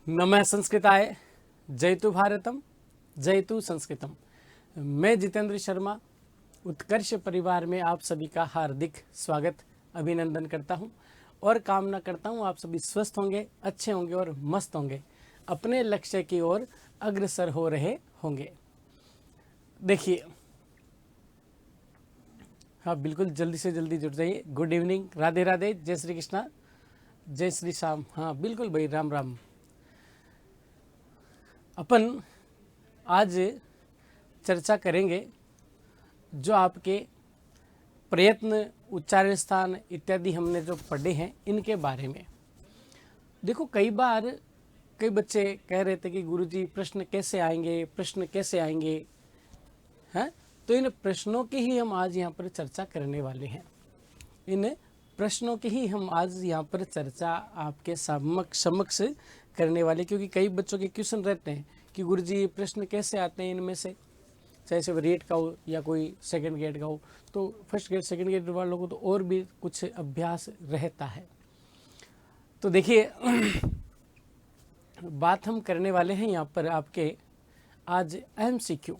नमः संस्कृताय, जयतु भारतम, जयतु संस्कृतम। मैं जितेंद्र शर्मा उत्कर्ष परिवार में आप सभी का हार्दिक स्वागत अभिनंदन करता हूं और कामना करता हूं आप सभी स्वस्थ होंगे, अच्छे होंगे और मस्त होंगे, अपने लक्ष्य की ओर अग्रसर हो रहे होंगे। देखिए, हाँ बिल्कुल, जल्दी से जल्दी जुड़ जाइए। गुड इवनिंग, राधे राधे, जय श्री कृष्णा, जय श्री श्याम। हाँ बिल्कुल भाई, राम राम। अपन आज चर्चा करेंगे जो आपके प्रयत्न, उच्चारण स्थान इत्यादि हमने जो पढ़े हैं इनके बारे में। देखो, कई बार कई बच्चे कह रहे थे कि गुरुजी प्रश्न कैसे आएंगे, प्रश्न कैसे आएंगे, हैं? तो इन प्रश्नों की ही हम आज यहाँ पर चर्चा करने वाले हैं। इन प्रश्नों की ही हम आज यहाँ पर चर्चा आपके समक्ष करने वाले, क्योंकि कई बच्चों के क्वेश्चन रहते हैं कि गुरुजी प्रश्न कैसे आते हैं इनमें से, चाहे से रेट का हो या कोई सेकंड ग्रेड का हो। तो फर्स्ट ग्रेड सेकंड ग्रेड वालों को तो और भी कुछ अभ्यास रहता है। तो देखिए, बात हम करने वाले हैं यहाँ पर आपके आज MCQ,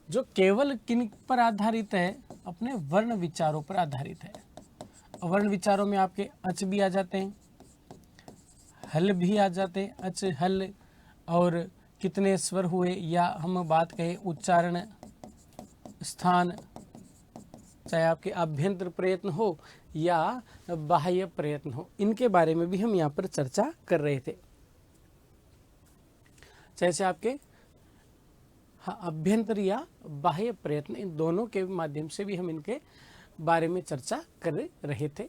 जो केवल किन पर आधारित है, अपने वर्ण विचारों पर आधारित है। वर्ण विचारों में आपके अच भी आ जाते हैं, हल भी आ जाते हैं, अच हल, और कितने स्वर हुए, या हम बात कहें उच्चारण स्थान, चाहे आपके आभ्यंतर प्रयत्न हो या बाह्य प्रयत्न हो, इनके बारे में भी हम यहाँ पर चर्चा कर रहे थे। जैसे आपके अभ्यंतर या बाह्य प्रयत्न, इन दोनों के माध्यम से भी हम इनके बारे में चर्चा कर रहे थे।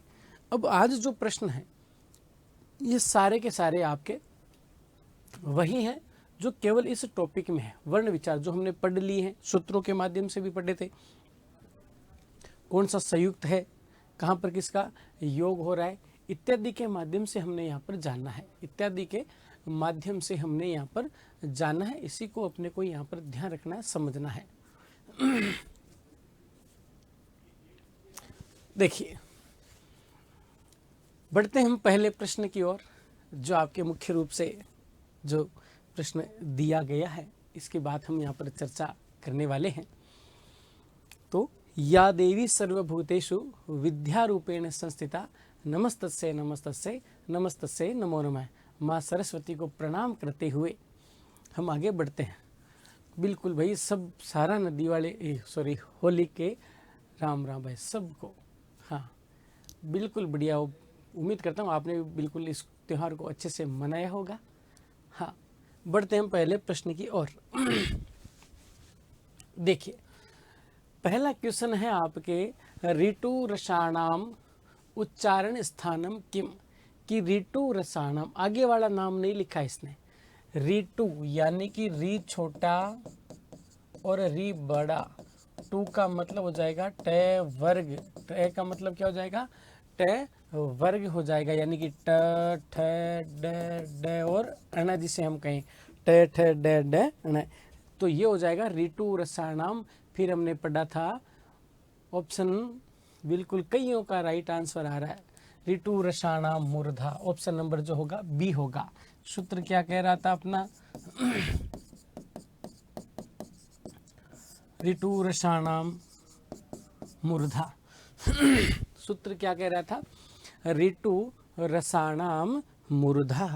अब आज जो प्रश्न है ये सारे के सारे आपके वही हैं जो केवल इस टॉपिक में है। वर्ण विचार जो हमने पढ़ लिए हैं, सूत्रों के माध्यम से भी पढ़े थे, कौन सा संयुक्त है, कहाँ पर किसका योग हो रहा है, इत्यादि के माध्यम से हमने यहाँ पर जानना है। इत्यादि के माध्यम से हमने यहाँ पर जानना है। इसी को अपने को यहाँ पर ध्यान रखना है, समझना है। देखिए, बढ़ते हम पहले प्रश्न की ओर, जो आपके मुख्य रूप से जो प्रश्न दिया गया है इसकी बात हम यहाँ पर चर्चा करने वाले हैं। तो या देवी सर्वभूतेषु विद्यारूपेण संस्थिता नमस्तस्यै नमस्तस्यै नमस्तस्यै नमो नमः। माँ सरस्वती को प्रणाम करते हुए हम आगे बढ़ते हैं। बिल्कुल भाई, सब सारा नदी वाले होली के राम राम भाई सबको। हाँ बिल्कुल बढ़िया, उम्मीद करता हूँ आपने बिल्कुल इस त्यौहार को अच्छे से मनाया होगा। हाँ, बढ़ते हैं पहले प्रश्न की ओर। देखिए, पहला क्वेश्चन है आपके, ऋतु रसाणाम उच्चारण स्थानम किम, कि ऋतु रसाणाम, आगे वाला नाम नहीं लिखा इसने, ऋतु यानी कि री छोटा और री बड़ा, टू का मतलब हो जाएगा ट वर्ग, ट का मतलब क्या हो जाएगा, ट वर्ग हो जाएगा, यानी कि ट ठ ड ड और अण, जिसे हम कहें ट ठ ड ड अण, तो ये हो जाएगा ऋतु रसाणाम। फिर हमने पढ़ा था ऑप्शन, बिल्कुल कईयों का राइट आंसर आ रहा है, ऋतु रसाणाम मूर्धा, ऑप्शन नंबर जो होगा बी होगा। सूत्र क्या कह रहा था अपना, ऋतु रसाणाम मूर्धा। सूत्र क्या कह रहा था, ऋतु रसाणाम मूर्धा,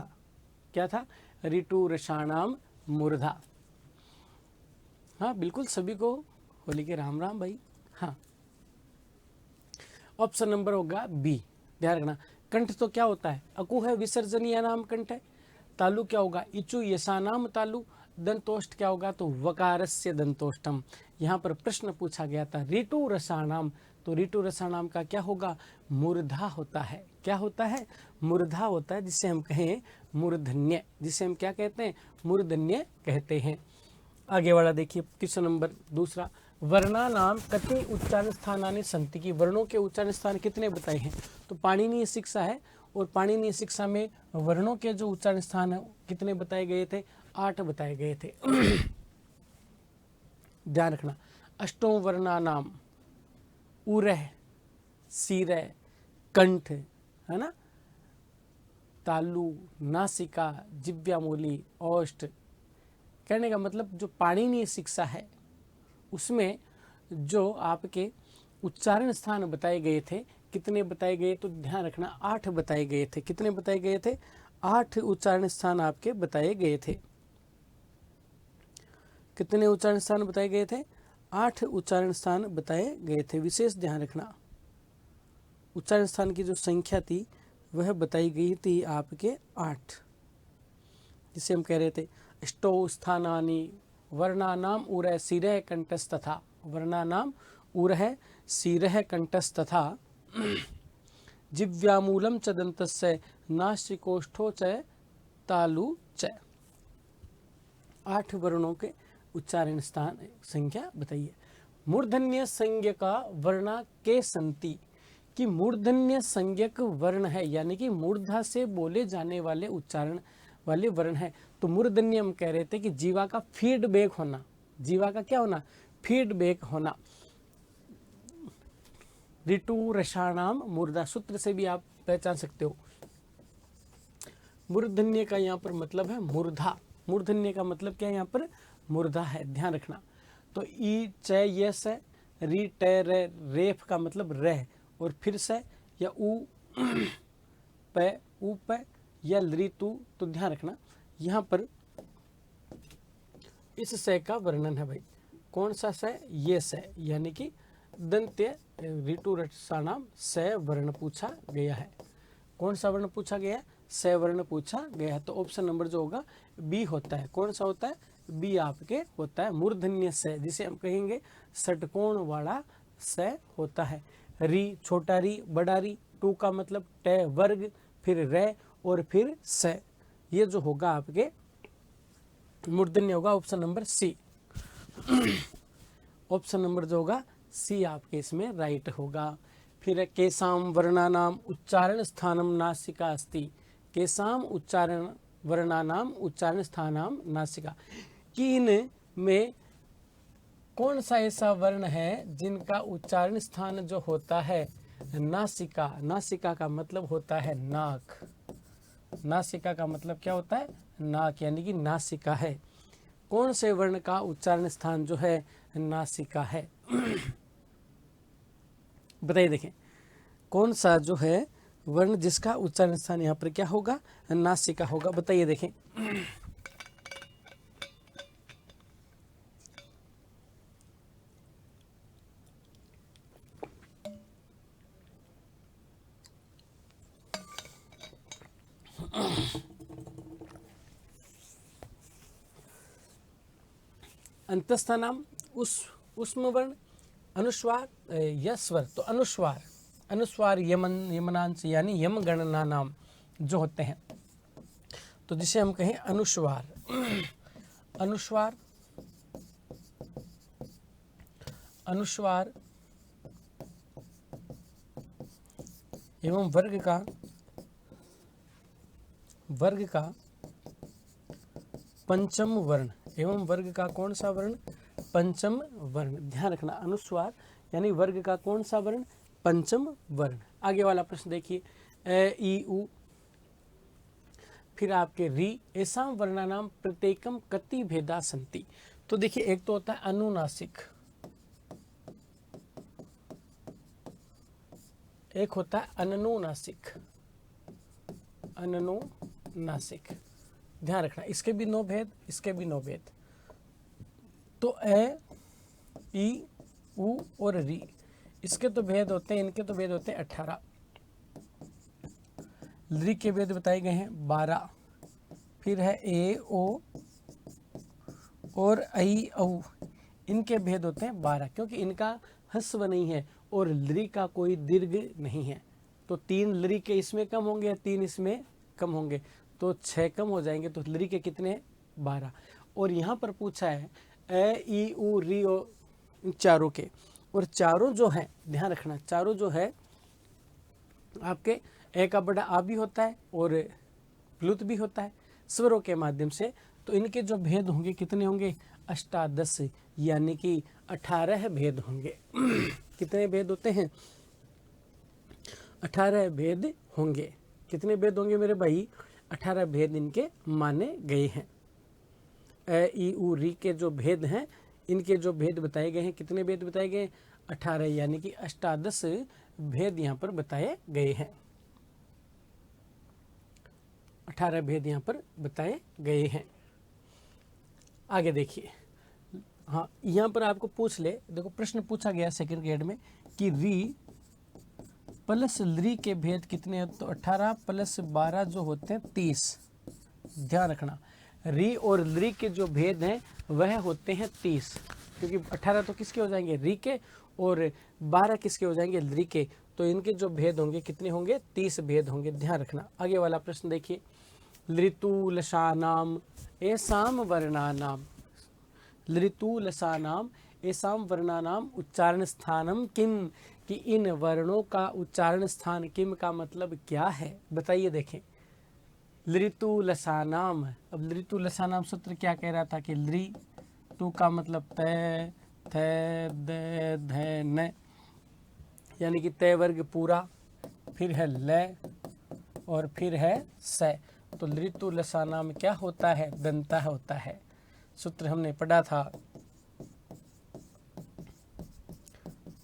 क्या था, ऋतु रसाणाम मूर्धा। हाँ बिल्कुल, सभी को होली के राम राम भाई। हाँ, ऑप्शन नंबर होगा बी, ध्यान रखना। कंठ तो क्या होता है, अकु है, विसर्जनीय नाम कंठ है। तालु क्या होगा, इचु यशानाम तालु। दंतोष्ट क्या होगा, तो वकारस्य दंतोष्टम। यहाँ पर प्रश्न पूछा गया था ऋतु रसाणाम, तो ऋतु रसाणाम का क्या होगा, मूर्धा होता है। क्या होता है, मूर्धा होता है, जिसे हम कहें मूर्धन्य, जिसे हम क्या कहते हैं, मूर्धन्य कहते हैं। आगे वाला देखिए, क्वेश्चन नंबर दूसरा, वर्णा नाम कति उच्चारण स्थानानि सन्ति, की वर्णों के उच्चारण स्थान कितने बताए हैं। तो पाणिनीय शिक्षा है, और पाणिनीय शिक्षा में वर्णों के जो उच्चारण स्थान है कितने बताए गए थे, 8 बताए गए थे। ध्यान रखना, अष्टों वर्णा नाम उरह, सीरह, कंठ, है ना, तालु, नासिका, जिव्यामूली, ओष्ठ। कहने का मतलब जो पाणिनीय शिक्षा है उसमें जो आपके उच्चारण स्थान बताए गए थे, कितने बताए गए, तो ध्यान रखना 8 बताए गए थे। कितने बताए गए थे? 8 उच्चारण स्थान आपके बताए गए थे। कितने उच्चारण स्थान बताए गए थे? 8 उच्चारण स्थान बताए गए थे। विशेष ध्यान रखना, उच्चारण स्थान की जो संख्या थी वह बताई गई थी आपके 8। जिसे हम कह रहे थे अष्टौ स्थानानि वर्णानाम उरः शिरः कंठस्तथा, वर्णानाम उरः शिरः कंठस्तथा जिव्यामूलम च दन्तस्य नासिकोष्ठो च तालु च। 8 वर्णों के उच्चारण स्थान संख्या बताइए। मूर्धन्य संज्ञक वर्णा के संति, कि मूर्धन्य संज्ञक वर्ण है, यानी कि मूर्धा से बोले जाने वाले उच्चारण वाले वर्ण है। तो मूर्धन्य हम कह रहे थे कि जीवा का फीडबैक होना, जीवा का क्या होना? फीडबैक होना। ऋतु रसाणाम मूर्धा सूत्र से भी आप पहचान सकते हो। मूर्धन्य का यहाँ पर मतलब है मूर्धा। मूर्धन्य का मतलब क्या है? यहाँ पर मूर्धा है, ध्यान रखना। तो ई च यस है, री ट रे, रेफ का मतलब रह, और फिर से या उ प उ प या ऋतु। तो ध्यान रखना यहाँ पर इस से का वर्णन है भाई। कौन सा से? ये से, यानी कि दंत्य ऋतु रसाणाम से वर्ण पूछा गया है। कौन सा वर्ण पूछा गया है? से वर्ण पूछा गया है। तो ऑप्शन नंबर जो होगा बी होता है। कौन सा होता है? बी आपके होता है मूर्धन्य से, जिसे हम कहेंगे षटकोण वाला से होता है। री, छोटा री, बड़ा री, टू का मतलब ट वर्ग, फिर रे और फिर से, ये जो होगा आपके मूर्धन्य होगा option number C. Option number जो होगा सी आपके इसमें राइट होगा। फिर केसाम वर्णानाम उच्चारण स्थानम नासिका अस्ति, केसाम उच्चारण वर्णानाम उच्चारण स्थानाम नासिका, कि इन में कौन सा ऐसा वर्ण है जिनका उच्चारण स्थान जो होता है नासिका। नासिका का मतलब होता है नाक। नासिका का मतलब क्या होता है? नाक, यानी कि नासिका है। कौन से वर्ण का उच्चारण स्थान जो है नासिका है? बताइए, देखें कौन सा जो है वर्ण जिसका उच्चारण स्थान यहाँ पर क्या होगा? नासिका होगा। बताइए, देखें। अंतस्थ नाम उष्म वर्ण, अनुस्वार या स्वर। तो अनुस्वार, अनुस्वार यमन, यमनांश यानी यम गणना नाम जो होते हैं, तो जिसे हम कहें अनुस्वार। अनुस्वार, अनुस्वार एवं वर्ग का पंचम वर्ण, एवं वर्ग का कौन सा वर्ण? पंचम वर्ण। ध्यान रखना, अनुस्वार यानी वर्ग का कौन सा वर्ण? पंचम वर्ण। आगे वाला प्रश्न देखिए, ए ई उ, फिर आपके री, ऐसा वर्णानाम प्रत्येकम कति भेदा संति। तो देखिए, एक तो होता है अनुनासिक, एक होता है अनुनासिक। अनुनासिक, ध्यान रखना, इसके भी 9 भेद, इसके भी 9 भेद। तो ए, ई, उ और री, इसके तो भेद होते हैं, इनके तो भेद होते हैं 18। री के भेद बताए गए हैं 12। फिर है ए, ओ और आई, औ, इनके भेद होते हैं 12, क्योंकि इनका हस्व नहीं है और लरी का कोई दीर्घ नहीं है। तो 3 लरी के इसमें कम होंगे, 3 इसमें कम होंगे, तो 6 कम हो जाएंगे। तो लरी के कितने? 12। और यहाँ पर पूछा है ए, ई, उ, री और इन चारों के, और चारों जो हैं, ध्यान रखना, चारों जो है आपके ए का बड़ा आ भी होता है और प्लुत भी होता है स्वरों के माध्यम से। तो इनके जो भेद होंगे कितने होंगे? 18, यानी कि 18 भेद होंगे। कितने भेद होते हैं? 18 भेद होंगे। कितने भेद होंगे मेरे भाई? 18 भेद इनके माने गए हैं। ए ई उ री के जो भेद हैं, इनके जो भेद बताए गए हैं, कितने भेद बताए गए? 18, यानी कि अष्टादश भेद यहाँ पर बताए गए हैं। 18 भेद यहाँ पर बताए गए हैं। आगे देखिए, हाँ यहाँ पर आपको पूछ ले, देखो प्रश्न पूछा गया सेकंड ग्रेड में कि री प्लस ली के भेद कितने हैं? तो 18 प्लस 12 जो होते हैं 30। ध्यान रखना, री और ली के जो भेद हैं वह होते हैं 30, क्योंकि 18 तो किसके हो जाएंगे? री के, और 12 किसके हो जाएंगे? ली के। तो इनके जो भेद होंगे कितने होंगे? 30 भेद होंगे। ध्यान रखना। आगे वाला प्रश्न देखिए, ऋतु लसानाम एसाम वर्णानाम, ऋतु लसानाम एसाम वर्णानाम उच्चारण स्थानम किम, कि इन वर्णों का उच्चारण स्थान किम का मतलब क्या है? बताइए। देखें, ऋतु लसानाम, अब ऋतु लसानाम सूत्र क्या कह रहा था कि ऋतु का मतलब तय, थे, दे, धे, न, यानी कि तय वर्ग पूरा, फिर है ल और फिर है स। तो ऋतु लसानाम में क्या होता है? दंता होता है। सूत्र हमने पढ़ा था,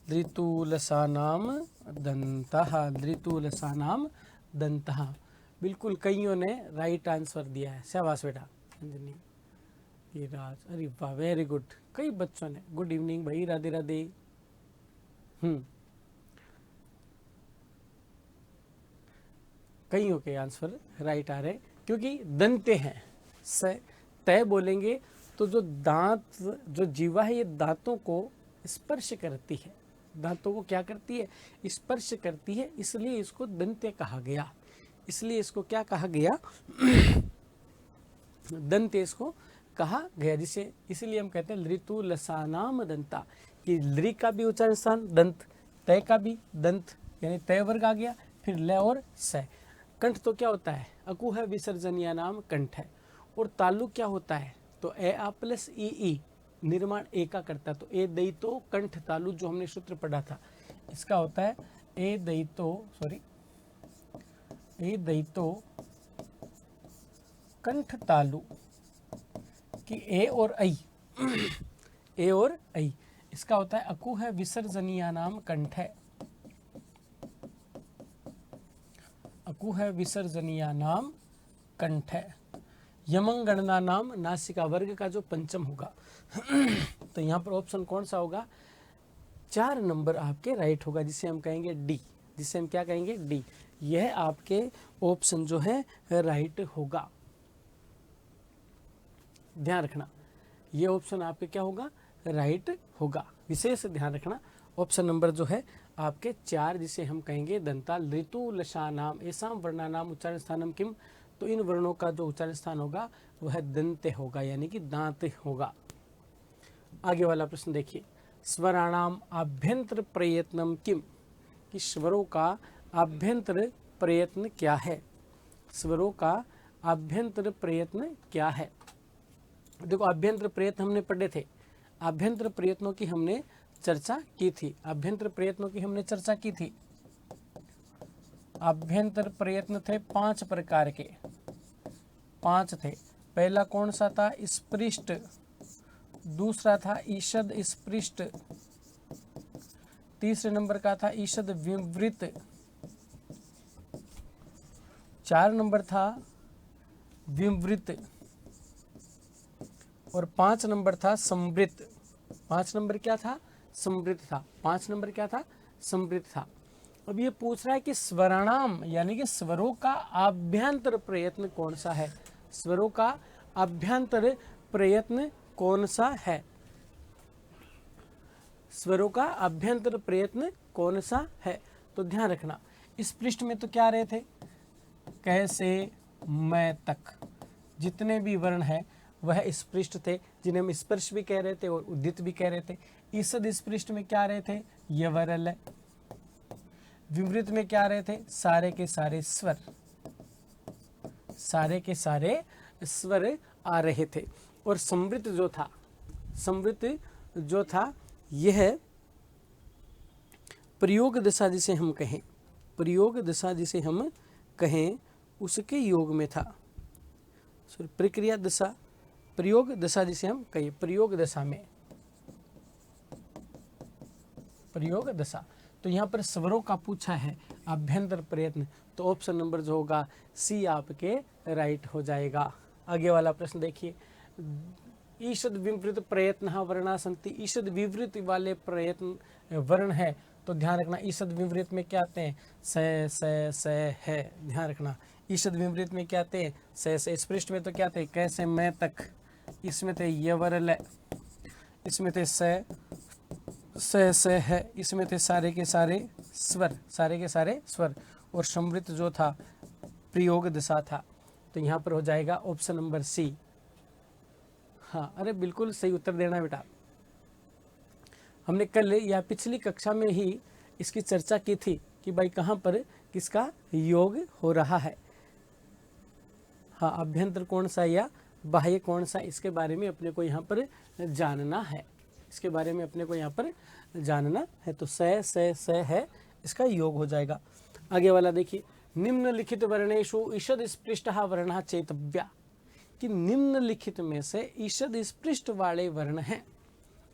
ऋतु लसानाम दंतः, ऋतु लसानाम दंतः। बिल्कुल कईयों ने राइट आंसर दिया है, शाबाश बेटा। अंजनी, राज, अरे वाह, वेरी गुड। कई बच्चों ने, गुड इवनिंग भाई, राधे राधे। कईयों के आंसर राइट आ रहे, क्योंकि दंते हैं। तय बोलेंगे तो जो दांत, जो जीवा है, ये दांतों को स्पर्श करती है। दांतों को क्या करती है? स्पर्श करती है, इसलिए इसको दंते कहा गया। इसलिए इसको क्या कहा गया? दंते इसको कहा गया, जिसे इसलिए हम कहते हैं ऋतु लसानाम दंता, कि लृ का भी उच्चारण स्थान दंत, तय का भी दंत, यानी तय वर्ग आ गया, फिर ल और स। कंठ तो क्या होता है? अकु है, विसर्जनीय नाम कंठ है। और तालु क्या होता है? तो ए आ प्लस ई, निर्माण ए का करता है। तो ए दयितो कंठ तालु, जो हमने सूत्र पढ़ा था, इसका होता है ए दयितो, सॉरी, ए दयितो कंठ तालु, कि ए और ऐ, ए और ऐ, इसका होता है अकु है, विसर्जनीय नाम कंठ है। अकु है, विसर्जनीय नाम कंठ है। यमंगणना नाम नासिका वर्ग का जो पंचम होगा। तो यहाँ पर ऑप्शन कौन सा होगा? 4 नंबर आपके राइट होगा, जिसे हम कहेंगे डी, जिसे हम क्या कहेंगे? डी। यह आपके ऑप्शन जो है राइट होगा। ध्यान रखना, ये ऑप्शन आपके क्या होगा? राइट होगा। विशेष ध्यान रखना, ऑप्शन नंबर जो है आपके 4, जिसे हम कहेंगे दंता ऋतु लसानाम एसाम वर्णानाम उच्चारण स्थानम किम, तो इन वर्णों का जो उच्चारण स्थान होगा वह दंते होगा, यानी कि दांत होगा। आगे वाला प्रश्न देखिए, स्वराणाम आभ्यंतर प्रयत्नम किम, कि स्वरों का आभ्यंतर प्रयत्न क्या है? स्वरों का आभ्यंतर प्रयत्न क्या है? देखो, आभ्यंतर प्रयत्न हमने पढ़े थे, आभ्यंतर प्रयत्नों की हमने चर्चा की थी। आभ्यंतर प्रयत्नों की हमने चर्चा की थी। आभ्यंतर प्रयत्न थे 5 प्रकार के, 5 थे। पहला कौन सा था? स्पृष्ट, दूसरा था ईषद स्पृष्ट, तीसरे नंबर का था ईषद विवृत, 4 नंबर था विवृत, और 5 नंबर था समृत। 5 नंबर क्या था? समृत था। 5 नंबर क्या था? समृत था। अब ये पूछ रहा है कि स्वराणाम, यानी कि स्वरों का आभ्यंतर प्रयत्न कौन सा है? स्वरों का आभ्यंतर प्रयत्न कौन सा है? स्वरों का आभ्यंतर प्रयत्न कौन सा है? तो ध्यान रखना, इस पृष्ठ में तो क्या रहे थे? कैसे, मैं तक, जितने भी वर्ण है वह स्पृष्ट थे, जिन्हें हम स्पर्श भी कह रहे थे और उदित भी कह रहे थे। ईषद स्पृष्ट में क्या रहे थे? यवरल। विवृत में क्या रहे थे? सारे के सारे स्वर, सारे के सारे स्वर आ रहे थे। और समृत जो था, समृत जो था, यह प्रयोग दशा जिसे हम कहें, प्रयोग दशा जिसे हम कहें उसके योग में था। प्रक्रिया दशा, प्रयोग दशा जिसे हम कहिए, प्रयोग दशा में, प्रयोग दशा। तो यहाँ पर स्वरों का पूछा है, अभ्यंतर प्रयत्न, तो ऑप्शन नंबर जो होगा सी आपके राइट हो जाएगा। आगे वाला प्रश्न देखिए, ईषद विवृत प्रयत्न वर्णा संति, ईषद विवृत वाले प्रयत्न वर्ण है, तो ध्यान रखना ईषद विवृत में क्या आते हैं, से है, ध्यान रखना। ईषद विवृत में क्या आते हैं, से। स्पृष्ट में तो क्या आते हैं, कैसे मैं तक, इसमें थे यवर ल, इसमें थे से है, इसमें थे सारे के सारे स्वर, सारे के सारे स्वर, और समृत जो था प्रयोग दशा था। तो यहाँ पर हो जाएगा ऑप्शन नंबर सी। हाँ, अरे बिल्कुल सही उत्तर देना बेटा। हमने कल या पिछली कक्षा में ही इसकी चर्चा की थी कि भाई कहाँ पर किसका योग हो रहा है। हाँ, अभ्यंतर कौन सा या बाह्य कौन सा, इसके बारे में अपने को यहाँ पर जानना है, इसके बारे में अपने को यहाँ पर जानना है। तो से है, इसका योग हो जाएगा। आगे वाला देखिए, निम्नलिखित वर्णेषु ईषद स्पृष्ट वर्णः चेतव्या, कि निम्नलिखित में से ईषद स्पृष्ट वाले वर्ण हैं।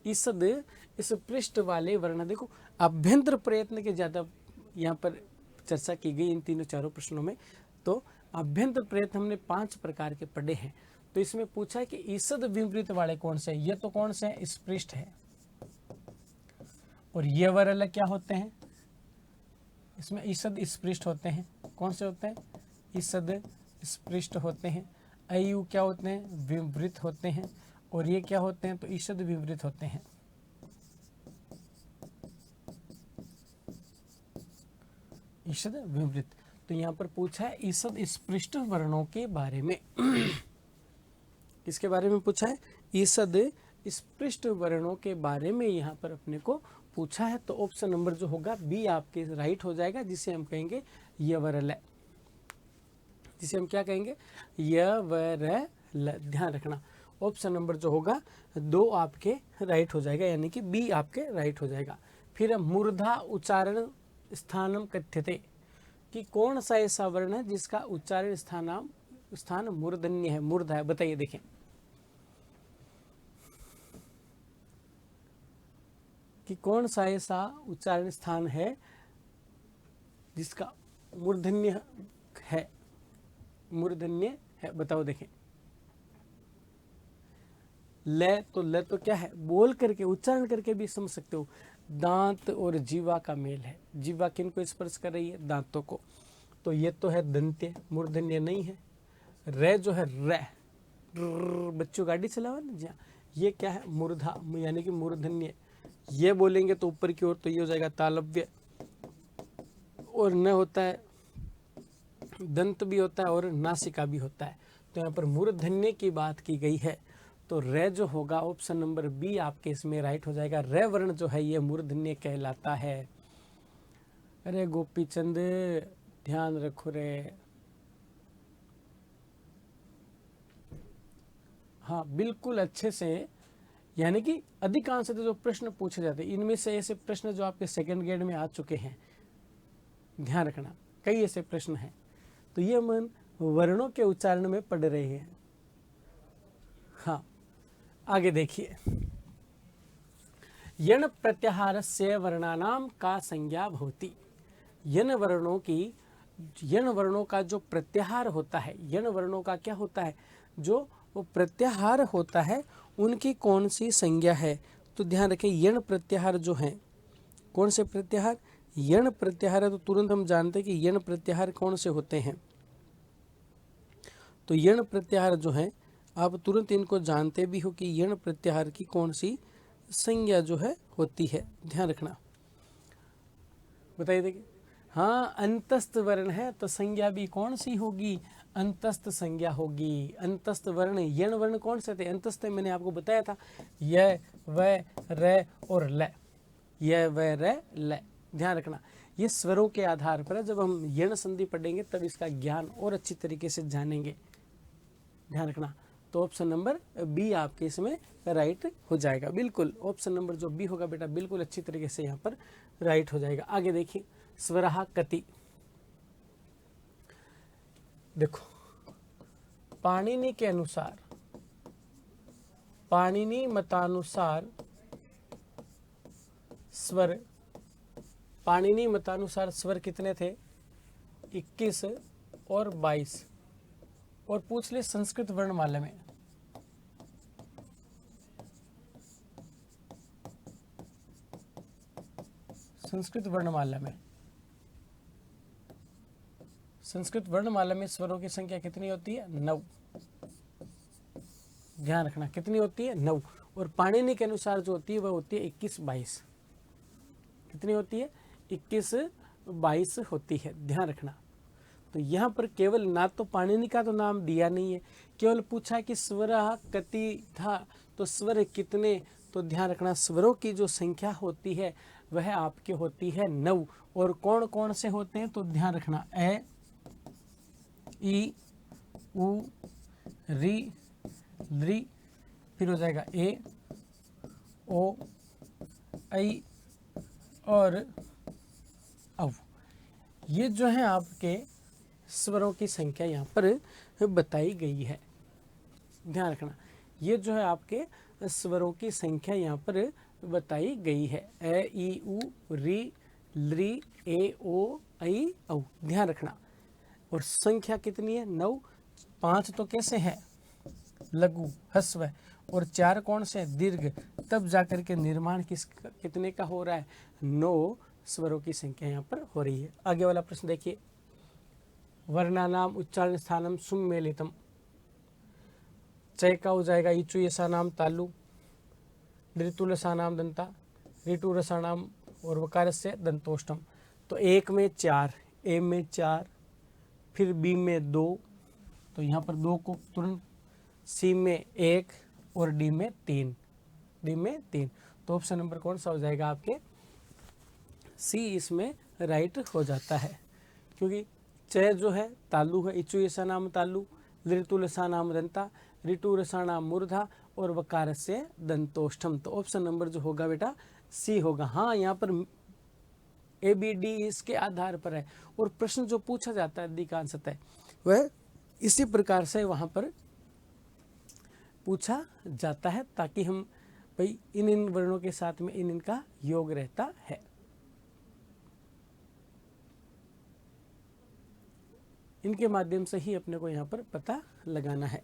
ईषद स्पृष्ट वाले वर्ण, देखो अभ्यंतर प्रयत्न के ज्यादा यहाँ पर चर्चा की गई इन तीनों चारों प्रश्नों में। तो अभ्यंतर प्रयत्न हमने 5 प्रकार के पढ़े हैं। तो इसमें पूछा है कि ईषद विवृत वाले कौन से, ये तो कौन से स्पृष्ट है, और ये वर्ण क्या होते हैं, इसमें ईषद स्पृष्ट होते हैं। कौन से होते हैं, ईषद स्पृष्ट होते हैं। अयु क्या होते हैं, विवृत होते हैं। और ये क्या होते हैं, तो ईषद विवृत होते हैं। ईषद विवृत। तो यहाँ पर पूछा है ईषद स्पृष्ट वर्णों के बारे में। किसके बारे में पूछा है, ईषद स्पृष्ट वर्णों के बारे में यहाँ पर अपने को पूछा है। तो ऑप्शन नंबर जो होगा बी आपके राइट हो जाएगा, जिसे हम कहेंगे यवरल, जिसे हम क्या कहेंगे, यवरल। ध्यान रखना, ऑप्शन नंबर जो होगा 2 आपके राइट हो जाएगा, यानी कि बी आपके राइट हो जाएगा। फिर मूर्धा उच्चारण स्थानम कथ्यते, कि कौन सा ऐसा वर्ण है जिसका उच्चारण स्थान मूर्धन्य है, मूर्धा है, बताइए। देखें, कि कौन सा ऐसा उच्चारण स्थान है जिसका मूर्धन्य है, मूर्धन्य है, बताओ। देखें, ल तो क्या है, बोल करके उच्चारण करके भी समझ सकते हो। दांत और जीवा का मेल है, जीवा किन को स्पर्श कर रही है, दांतों को। तो ये तो है दंत्य, मूर्धन्य नहीं है। रे जो है रे, बच्चों गाड़ी चलावा ना जी, ये क्या है, मूर्धा, यानी कि मूर्धन्य। ये बोलेंगे तो ऊपर की ओर, तो ये हो जाएगा तालव्य। और न होता है, दंत भी होता है और नासिका भी होता है। तो यहाँ पर मूर्धन्य की बात की गई है। तो रे जो होगा ऑप्शन नंबर बी आपके इसमें राइट हो जाएगा। रे वर्ण जो है ये मूर्धन्य कहलाता है। अरे गोपी चंद ध्यान रखो रे। हाँ, बिल्कुल अच्छे से, यानी कि अधिकांश जो प्रश्न पूछे जाते हैं इनमें से ऐसे प्रश्न जो आपके सेकंड ग्रेड में आ चुके हैं, ध्यान रखना, कई ऐसे प्रश्न हैं। तो ये मन वर्णों के उच्चारण में पढ़ रहे हैं। हाँ, आगे देखिए, यण प्रत्याहारस्य वर्णानाम का संज्ञा भवति। यण वर्णों का जो प्रत्याहार होता है, यण वर्णों का क्या होता है, जो वो प्रत्याहार होता है, उनकी कौन सी संज्ञा है। तो ध्यान रखें, यण प्रत्याहार जो है, कौन से प्रत्याहार, यण प्रत्याहार है। तो तुरंत हम जानते हैं कि यण प्रत्याहार कौन से होते हैं। तो यण प्रत्याहार जो है, आप तुरंत इनको जानते भी हो कि यण प्रत्याहार की कौन सी संज्ञा जो है होती है, ध्यान रखना। बताइए, देखिए, हाँ, अंतस्थ वर्ण है तो संज्ञा भी कौन सी होगी, अंतस्थ संज्ञा होगी। अंतस्थ वर्ण, यण वर्ण कौन से थे, अंतस्थ मैंने आपको बताया था, य व र और ल, य व र ल। ध्यान रखना, ये स्वरों के आधार पर है। जब हम यण संधि पढ़ेंगे तब इसका ज्ञान और अच्छी तरीके से जानेंगे, ध्यान रखना। तो ऑप्शन नंबर बी आपके इसमें राइट हो जाएगा। बिल्कुल ऑप्शन नंबर जो बी होगा बेटा, बिल्कुल अच्छी तरीके से यहाँ पर राइट हो जाएगा। आगे देखिए, स्वरहा कति, देखो, पाणिनि के अनुसार, पाणिनि मतानुसार स्वर, पाणिनि मतानुसार स्वर कितने थे? 21 और 22। और पूछ ले संस्कृत वर्णमाला में, संस्कृत वर्णमाला में, संस्कृत वर्णमाला में स्वरों की संख्या कितनी होती है? 9। ध्यान रखना, कितनी होती है? 9। और पाणिनि के अनुसार जो होती है वह होती है 21-22। कितनी होती है? 21-22 होती है, ध्यान रखना। तो यहाँ पर केवल ना तो पाणिनि का तो नाम दिया नहीं है, केवल पूछा कि स्वरः कति था, तो स्वर कितने, तो ध्यान रखना स्वरों की जो संख्या होती है वह आपकी होती है 9। और कौन कौन से होते हैं? तो ध्यान रखना, ए, ई, उ, री, ली, फिर हो जाएगा ए, ओ, ऐ और औ। ये जो है आपके स्वरों की संख्या यहाँ पर बताई गई है, ध्यान रखना। ये जो है आपके स्वरों की संख्या यहाँ पर बताई गई है, ए, ई, उ, री, ली, ए, ओ, ऐ, औ। ध्यान रखना। और संख्या कितनी है? 9। 5 तो कैसे है? लघु, ह्रस्व, और 4 कौन से? दीर्घ। तब जाकर के निर्माण कितने का हो रहा है? 9 स्वरों की संख्या यहाँ पर हो रही है। आगे वाला प्रश्न देखिए, वर्णानाम उच्चारण स्थानम सुमेलितम। चय का हो जाएगा इचु यसानाम तालु, ऋतुलसानाम दंता, ऋतु रसानाम और वकार से दंतोष्टम। तो 1 में 4, ए में 4, फिर बी में 2, तो यहाँ पर 2 को तुरंत, सी में 1 और डी में 3, डी में 3। तो ऑप्शन नंबर कौन सा हो जाएगा आपके? सी इसमें राइट हो जाता है, क्योंकि चय जो है तालु है, इचु यसा नाम तालु, ऋतु रसा नाम दंता, ऋतु रसा नाम मूर्धा और वकार से दंतोष्ठम। तो ऑप्शन नंबर जो होगा बेटा सी होगा। हाँ, यहाँ पर ए बी डी इसके आधार पर है, और प्रश्न जो पूछा जाता है अधिकांशतः वह इसी प्रकार से वहाँ पर पूछा जाता है, ताकि हम भाई इन वर्णों के साथ में इनका योग रहता है। इनके माध्यम से ही अपने को यहाँ पर पता लगाना है।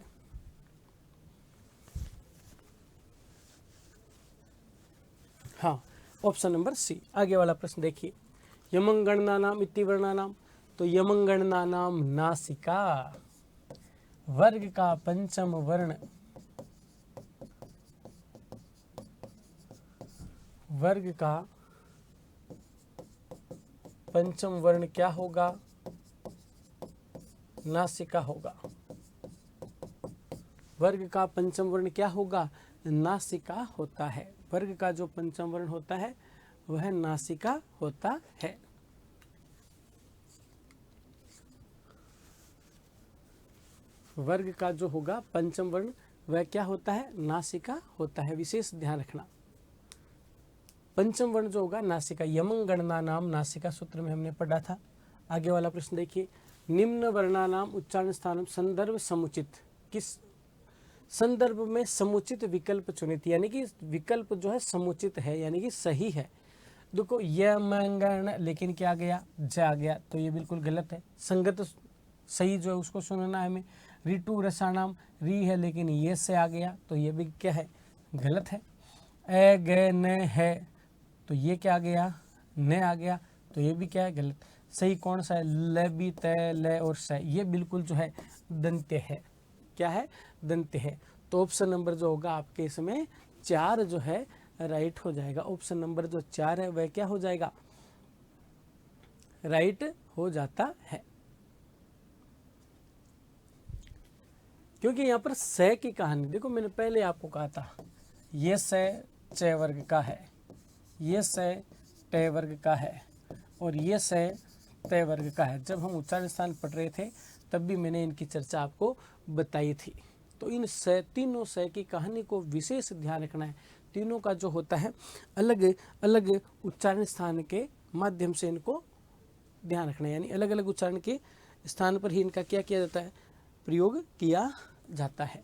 हाँ, ऑप्शन नंबर सी। आगे वाला प्रश्न देखिए, यमंगणना नाम इति वर्णा नाम। तो यमंगणना नाम नासिका, वर्ग का पंचम वर्ण, वर्ग का पंचम वर्ण क्या होगा? नासिका होगा। वर्ग का पंचम वर्ण क्या होगा? नासिका होता है। वर्ग का जो पंचम वर्ण होता है वह नासिका होता है। वर्ग का जो होगा पंचम वर्ण वह क्या होता है? नासिका होता है। विशेष ध्यान रखना, पंचम वर्ण जो होगा नासिका। यमंगणना नाम नासिका सूत्र में हमने पढ़ा था। आगे वाला प्रश्न देखिए, निम्न वर्णानाम उच्चारण स्थानम संदर्भ समुचित। किस संदर्भ में समुचित विकल्प चुनित, यानी कि विकल्प जो है समुचित है, यानी कि सही है। देखो यमंगण, लेकिन क्या आ गया? ज आ गया, तो ये बिल्कुल गलत है। संगत सही जो है उसको सुनना है हमें। ऋतु रसानाम, री है लेकिन ये से आ गया, तो ये भी क्या है? गलत है। ए ग न है, तो ये क्या आ गया? न आ गया, तो ये भी क्या है? गलत। सही कौन सा है? ल, बी, तय, ल और स, ये बिल्कुल जो है दंत्य है। क्या है? दंत्य है। तो ऑप्शन नंबर जो होगा आपके इसमें 4 जो है राइट हो जाएगा। ऑप्शन नंबर जो 4 है वह क्या हो जाएगा? राइट हो जाता है, क्योंकि यहाँ पर स की कहानी देखो, मैंने पहले आपको कहा था ये स च वर्ग का है, ये स ट वर्ग का है और ये स त वर्ग का है। जब हम उच्चारण स्थान पढ़ रहे थे तब भी मैंने इनकी चर्चा आपको बताई थी। तो इन तीनों स की कहानी को विशेष ध्यान रखना है। तीनों का जो होता है अलग अलग उच्चारण स्थान के माध्यम से इनको ध्यान रखना है, यानी अलग अलग उच्चारण के स्थान पर ही इनका क्या किया जाता है, प्रयोग किया जाता है।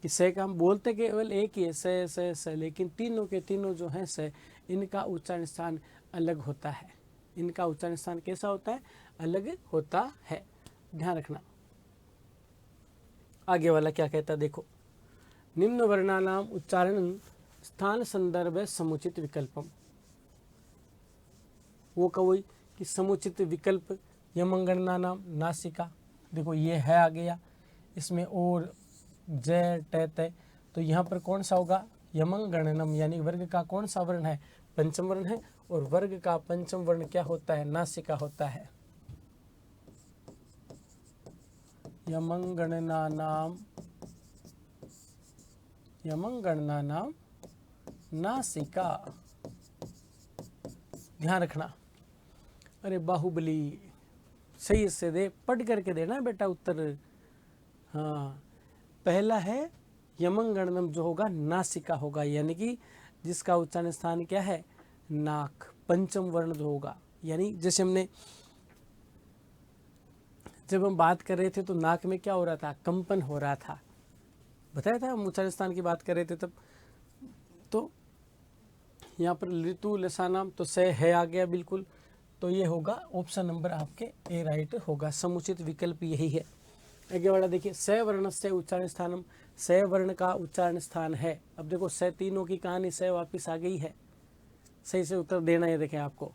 कि स का हम बोलते केवल एक ही है, स, लेकिन तीनों के तीनों जो हैं स, इनका उच्चारण स्थान अलग होता है। इनका उच्चारण स्थान कैसा होता है, अलग होता है, ध्यान रखना। आगे वाला क्या कहता है देखो, निम्न वर्णानाम उच्चारण स्थान संदर्भ समुचित विकल्पम। वो कवि कि समुचित विकल्प यमंगणना नाम नासिका, देखो ये है आ गया, इसमें और जय टय, तो यहाँ पर कौन सा होगा, यमंगणनम, यानी वर्ग का कौन सा वर्ण है, पंचम वर्ण है, और वर्ग का पंचम वर्ण क्या होता है, नासिका होता है। यमंगणना नाम नासिका, ध्यान रखना। अरे बाहुबली, सही से दे, पढ़ करके देना बेटा उत्तर। हाँ, पहला है यमंगणनम, जो होगा नासिका होगा, यानी कि जिसका उच्चारण स्थान क्या है, नाक, पंचम वर्ण जो होगा। यानी जैसे हमने जब हम बात कर रहे थे तो नाक में क्या हो रहा था, कंपन हो रहा था, बताया था हम उच्चारण स्थान की बात कर रहे थे तब। तो यहाँ पर ऋतु लसानाम, तो स है आ गया बिल्कुल, तो ये होगा ऑप्शन नंबर आपके ए राइट होगा, समुचित विकल्प यही है। आगे वाला देखिए, स वर्ण से उच्चारण स्थानम, स वर्ण का उच्चारण स्थान है। अब देखो स तीनों की कहानी स वापिस आ गई है, सही से उत्तर देना है। देखें आपको,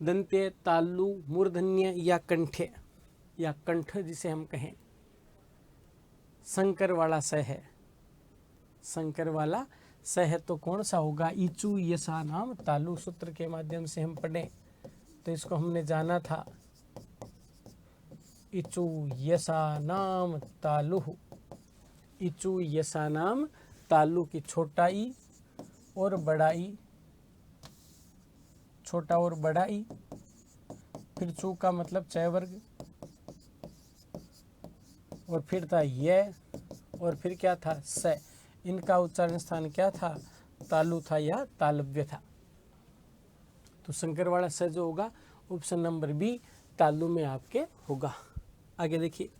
दंत्य, तालु, मूर्धन्य या कंठे, या कंठ जिसे हम कहें, संकर वाला स है, संकर वाला स है, तो कौन सा होगा, इचु यसा नाम तालु। सूत्र के माध्यम से हम पढ़े तो इसको हमने जाना था, इचु यसा नाम तालु, इचु यसा नाम तालु की छोटा ई और बड़ा ई, छोटा और बड़ा ई, फिर चू का मतलब चय वर्ग, और फिर था ये, और फिर क्या था स। इनका उच्चारण स्थान क्या था, तालु था या तालव्य था। तो संकर वाला स जो होगा ऑप्शन नंबर बी तालु में आपके होगा। आगे देखिए,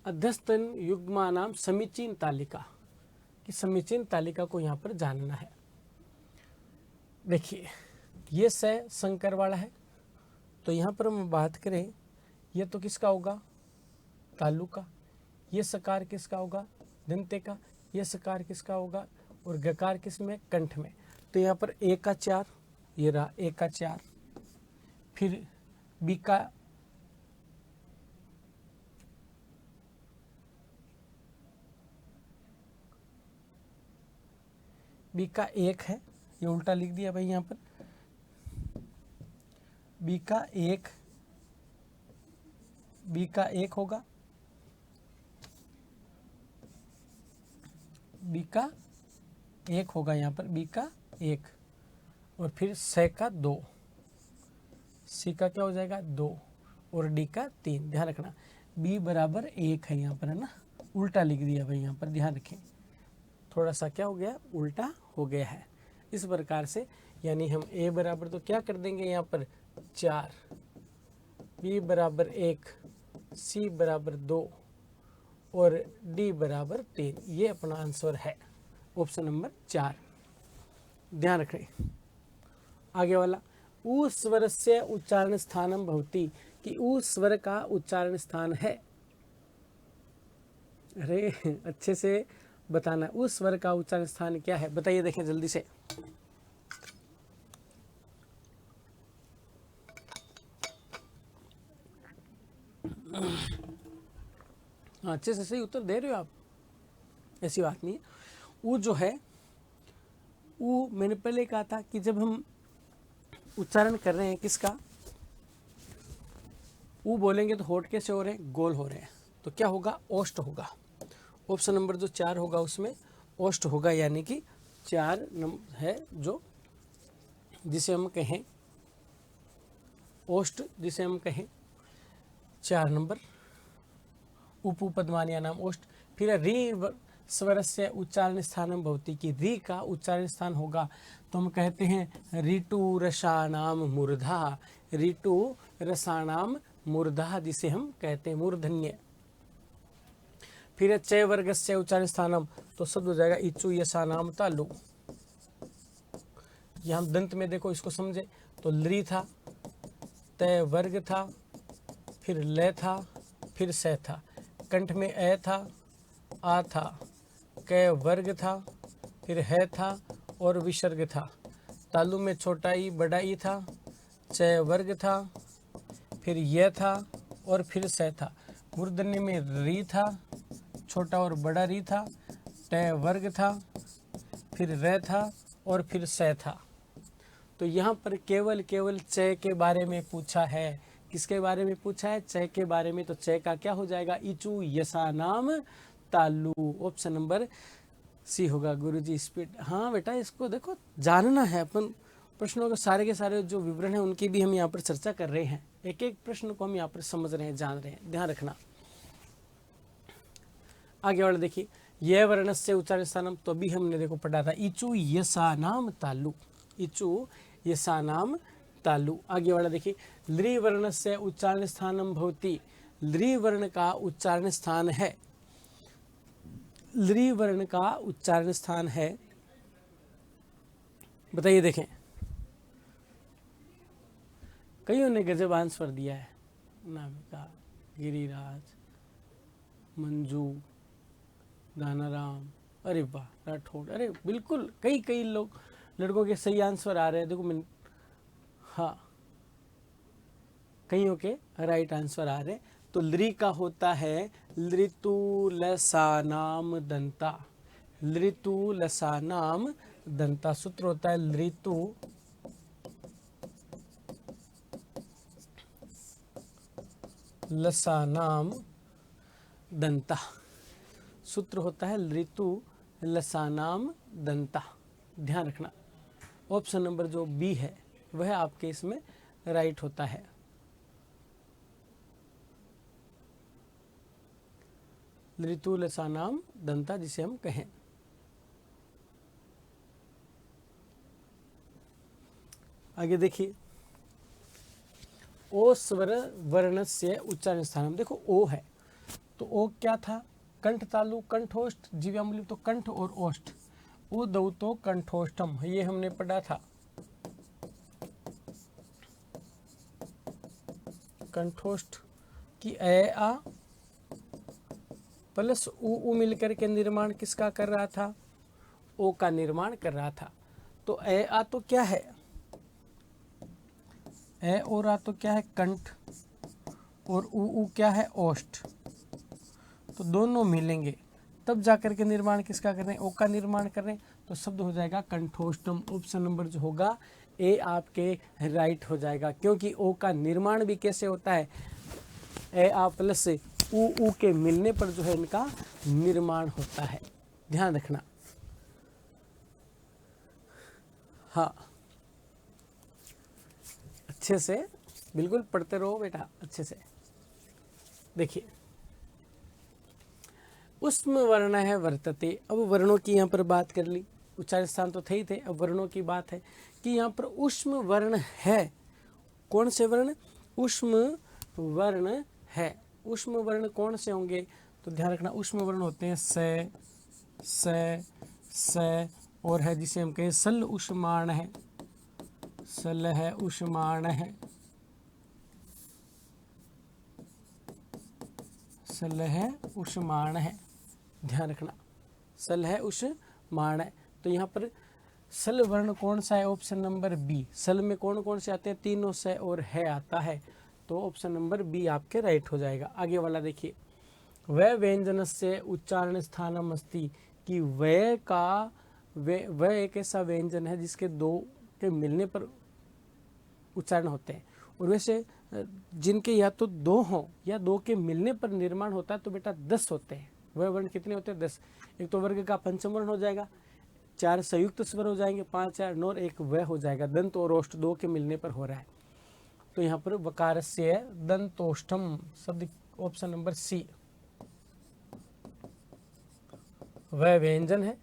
अध्यस्तन युग्मा नाम समीचीन तालिका, कि समीचीन तालिका को यहाँ पर जानना है। देखिए ये स संकर वाला है, तो यहाँ पर हम बात करें ये तो किसका होगा, तालु का। ये सकार किसका होगा, दंते का। ये सकार किसका होगा, और गकार किस में, कंठ में। तो यहाँ पर ए का 4, ये रहा ए का 4, फिर बी का बी का 1 है, ये उल्टा लिख दिया भाई यहाँ पर, बी का 1 होगा, बी का 1 होगा यहाँ पर, बी का 1, और फिर स का 2, सी का क्या हो जाएगा 2, और डी का 3। ध्यान रखना बी बराबर 1 है यहाँ पर, है ना, उल्टा लिख दिया भाई यहाँ पर, ध्यान रखें, थोड़ा सा क्या हो गया, उल्टा हो गया है। इस प्रकार से यानी हम ए बराबर तो क्या कर देंगे यहाँ पर 4, बी बराबर 1, सी बराबर 2, और डी बराबर 3। ये अपना आंसर है ऑप्शन नंबर 4, ध्यान रखें। आगे वाला, उ स्वर से उच्चारण स्थानम भवति, कि उ स्वर का उच्चारण स्थान है। अरे अच्छे से बताना, उस स्वर का उच्चारण स्थान क्या है, बताइए, देखें जल्दी से। अच्छे से सही उत्तर दे रहे हो आप, ऐसी बात नहीं है। वो जो है, वो मैंने पहले कहा था कि जब हम उच्चारण कर रहे हैं किसका, वो बोलेंगे तो होठ कैसे हो रहे हैं, गोल हो रहे हैं, तो क्या होगा, ओष्ठ होगा। ऑप्शन नंबर जो 4 होगा उसमें ओष्ठ होगा, यानी कि 4 है जो, जिसे हम कहें ओष्ठ, जिसे हम कहें 4 नंबर, उपपदमानिया नाम ओष्ठ। फिर री स्वर से उच्चारण स्थानम भवति, की री का उच्चारण स्थान होगा, तो हम कहते हैं ऋतु रसानाम मूर्धा, ऋतु रसानाम मूर्धा जिसे हम कहते हैं मूर्धन्य। फिर च वर्ग से उच्चारण स्थानम, तो शब्द हो जाएगा इचु यशानाम तालु। यहाँ हम दंत में देखो इसको समझे तो लृ था, तय वर्ग था, फिर ल था, फिर स था। कंठ में ए था, आ था, क वर्ग था, फिर है था और विसर्ग था। तालु में छोटा ई बड़ा ई था, च वर्ग था, फिर य था और फिर स था। मूर्धन्य में री था, छोटा और बड़ा री था, ट वर्ग था, फिर र था और फिर स था। तो यहाँ पर केवल च के बारे में पूछा है। किसके बारे में पूछा है? च के बारे में। तो च का क्या हो जाएगा? इचु यशानाम तालु। ऑप्शन नंबर सी होगा। गुरुजी स्पीड। हाँ बेटा, इसको देखो जानना है। अपन प्रश्नों के सारे जो विवरण है उनकी भी हम यहाँ पर चर्चा कर रहे हैं। एक एक प्रश्न को हम यहाँ पर समझ रहे हैं, जान रहे हैं, ध्यान रखना। आगे वाला देखिए, यह वर्ण से उच्चारण स्थानम, तो भी हमने देखो पढ़ा था इचु यशानाम तालु। इचु यशानाम तालु। आगे वाला देखिए, लृ वर्ण से उच्चारण स्थानम भवति। लृ वर्ण का उच्चारण स्थान है। लृ वर्ण का उच्चारण स्थान है, बताइए। देखें, कईयों ने गजब आंसर दिया है। नामिका, गिरिराज, मंजू, दानाराम, अरे वाह, राठौड़, अरे बिल्कुल कई लोग लड़कों के सही आंसर आ रहे हैं। देखो मैं, हाँ, कईयों के राइट आंसर आ रहे हैं। तो लृ का होता है लृतु लसानाम दंता। लृतु लसानाम दंता। सूत्र होता है लृतु लसानाम दंता। सूत्र होता है लृतु लसानाम दंता। ध्यान रखना, ऑप्शन नंबर जो बी है वह आपके इसमें राइट होता है। लृतु लसानाम दंता जिसे हम कहें। आगे देखिए, ओ स्वर वर्ण से उच्चारण स्थान। देखो ओ है तो ओ क्या था? कंठ तालु, कंठोष्ठ, जीव्यामूली तो कंठ और ओष्ठ। ओ दौ तो कंठोष्ठम, ये हमने पढ़ा था। कंठोष्ठ की ए आ प्लस उ मिलकर के निर्माण किसका कर रहा था? ओ का निर्माण कर रहा था। तो ए आ तो क्या है? ए और आ तो क्या है? कंठ। और उ क्या है? ओष्ठ। तो दोनों मिलेंगे तब जाकर के निर्माण किसका कर रहे हैं? ओ का निर्माण कर रहे हैं। तो शब्द हो जाएगा कंठोष्ठम। ऑप्शन नंबर जो होगा ए आपके राइट हो जाएगा, क्योंकि ओ का निर्माण भी कैसे होता है? ए आ प्लस उ के मिलने पर जो है इनका निर्माण होता है। ध्यान रखना। हाँ, अच्छे से बिल्कुल पढ़ते रहो बेटा, अच्छे से। देखिए, उष्म वर्ण है वर्तते। अब वर्णों की यहाँ पर बात कर ली, उच्चारण स्थान तो थे ही थे। अब वर्णों की बात है कि यहाँ पर उष्म वर्ण है। कौन से वर्ण? उष्म वर्ण है। उष्म वर्ण कौन से होंगे? तो ध्यान रखना, उष्म वर्ण होते हैं स और है जिसे हम कहें सल उष्माण है। सल है उष्माण है। सल है उष्माण है। ध्यान रखना, सल है उष्माण है। तो यहाँ पर सल वर्ण कौन सा है? Option number B. सल में कौन कौन से आते हैं? तीनों से और है आता है। तो ऑप्शन नंबर बी आपके राइट हो जाएगा। आगे वाला देखिए, वह व्यंजन से उच्चारण स्थानम अस्ति। कि वह का वह एक ऐसा व्यंजन है जिसके दो के मिलने पर उच्चारण होते हैं। और वैसे जिनके या तो दो हों या दो के मिलने पर निर्माण होता है तो बेटा 10 होते हैं। वह वर्ण कितने होते हैं? 10। एक तो वर्ग का पंचम वर्ण हो जाएगा, 4 संयुक्त स्वर हो जाएंगे, 5 4 9 और एक वह हो जाएगा। दंत और ओष्ठ दो के मिलने पर हो रहा है। तो यहाँ पर वकारस्य दंतोष्ठम शब्द, ऑप्शन नंबर सी। वह व्यंजन है,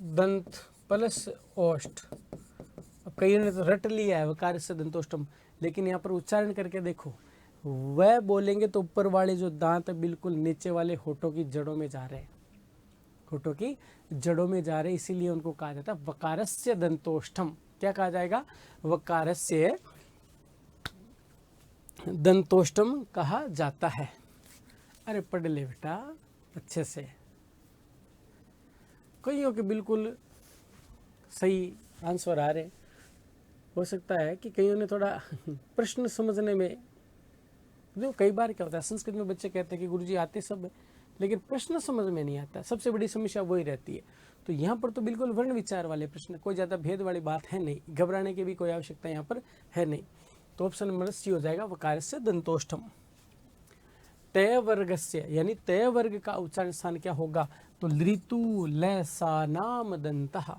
दंत प्लस ओष्ठ। अब कई ने तो रट लिया है वकारस्य दंतोष्ठम, लेकिन यहाँ पर उच्चारण करके देखो, वह बोलेंगे तो ऊपर वाले जो दांत है बिल्कुल नीचे वाले होठों की जड़ों में जा रहे हैं, होठों की जड़ों में जा रहे, इसीलिए उनको कहा जाता है वकारस्य दंतोष्ठम। क्या कहा जाएगा? वकारस्य दंतोष्ठम कहा जाता है। अरे पढ़ ले बेटा अच्छे से। कईयों के बिल्कुल सही आंसर आ रहे, हो सकता है कि कईयों ने थोड़ा प्रश्न समझने में, जो कई बार क्या होता है संस्कृत में बच्चे कहते हैं कि गुरुजी आते सब है लेकिन प्रश्न समझ में नहीं आता, सबसे बड़ी समस्या वही रहती है। तो यहाँ पर तो बिल्कुल वर्ण विचार वाले प्रश्न, कोई ज़्यादा भेद वाली बात है नहीं, घबराने की भी कोई आवश्यकता यहाँ पर है नहीं। तो ऑप्शन नंबर सी हो जाएगा वकारस्य दंतोष्ठम। तय वर्गस्य यानी तय वर्ग का उच्चारण स्थान क्या होगा? तो लृतु लसानाम दंतः,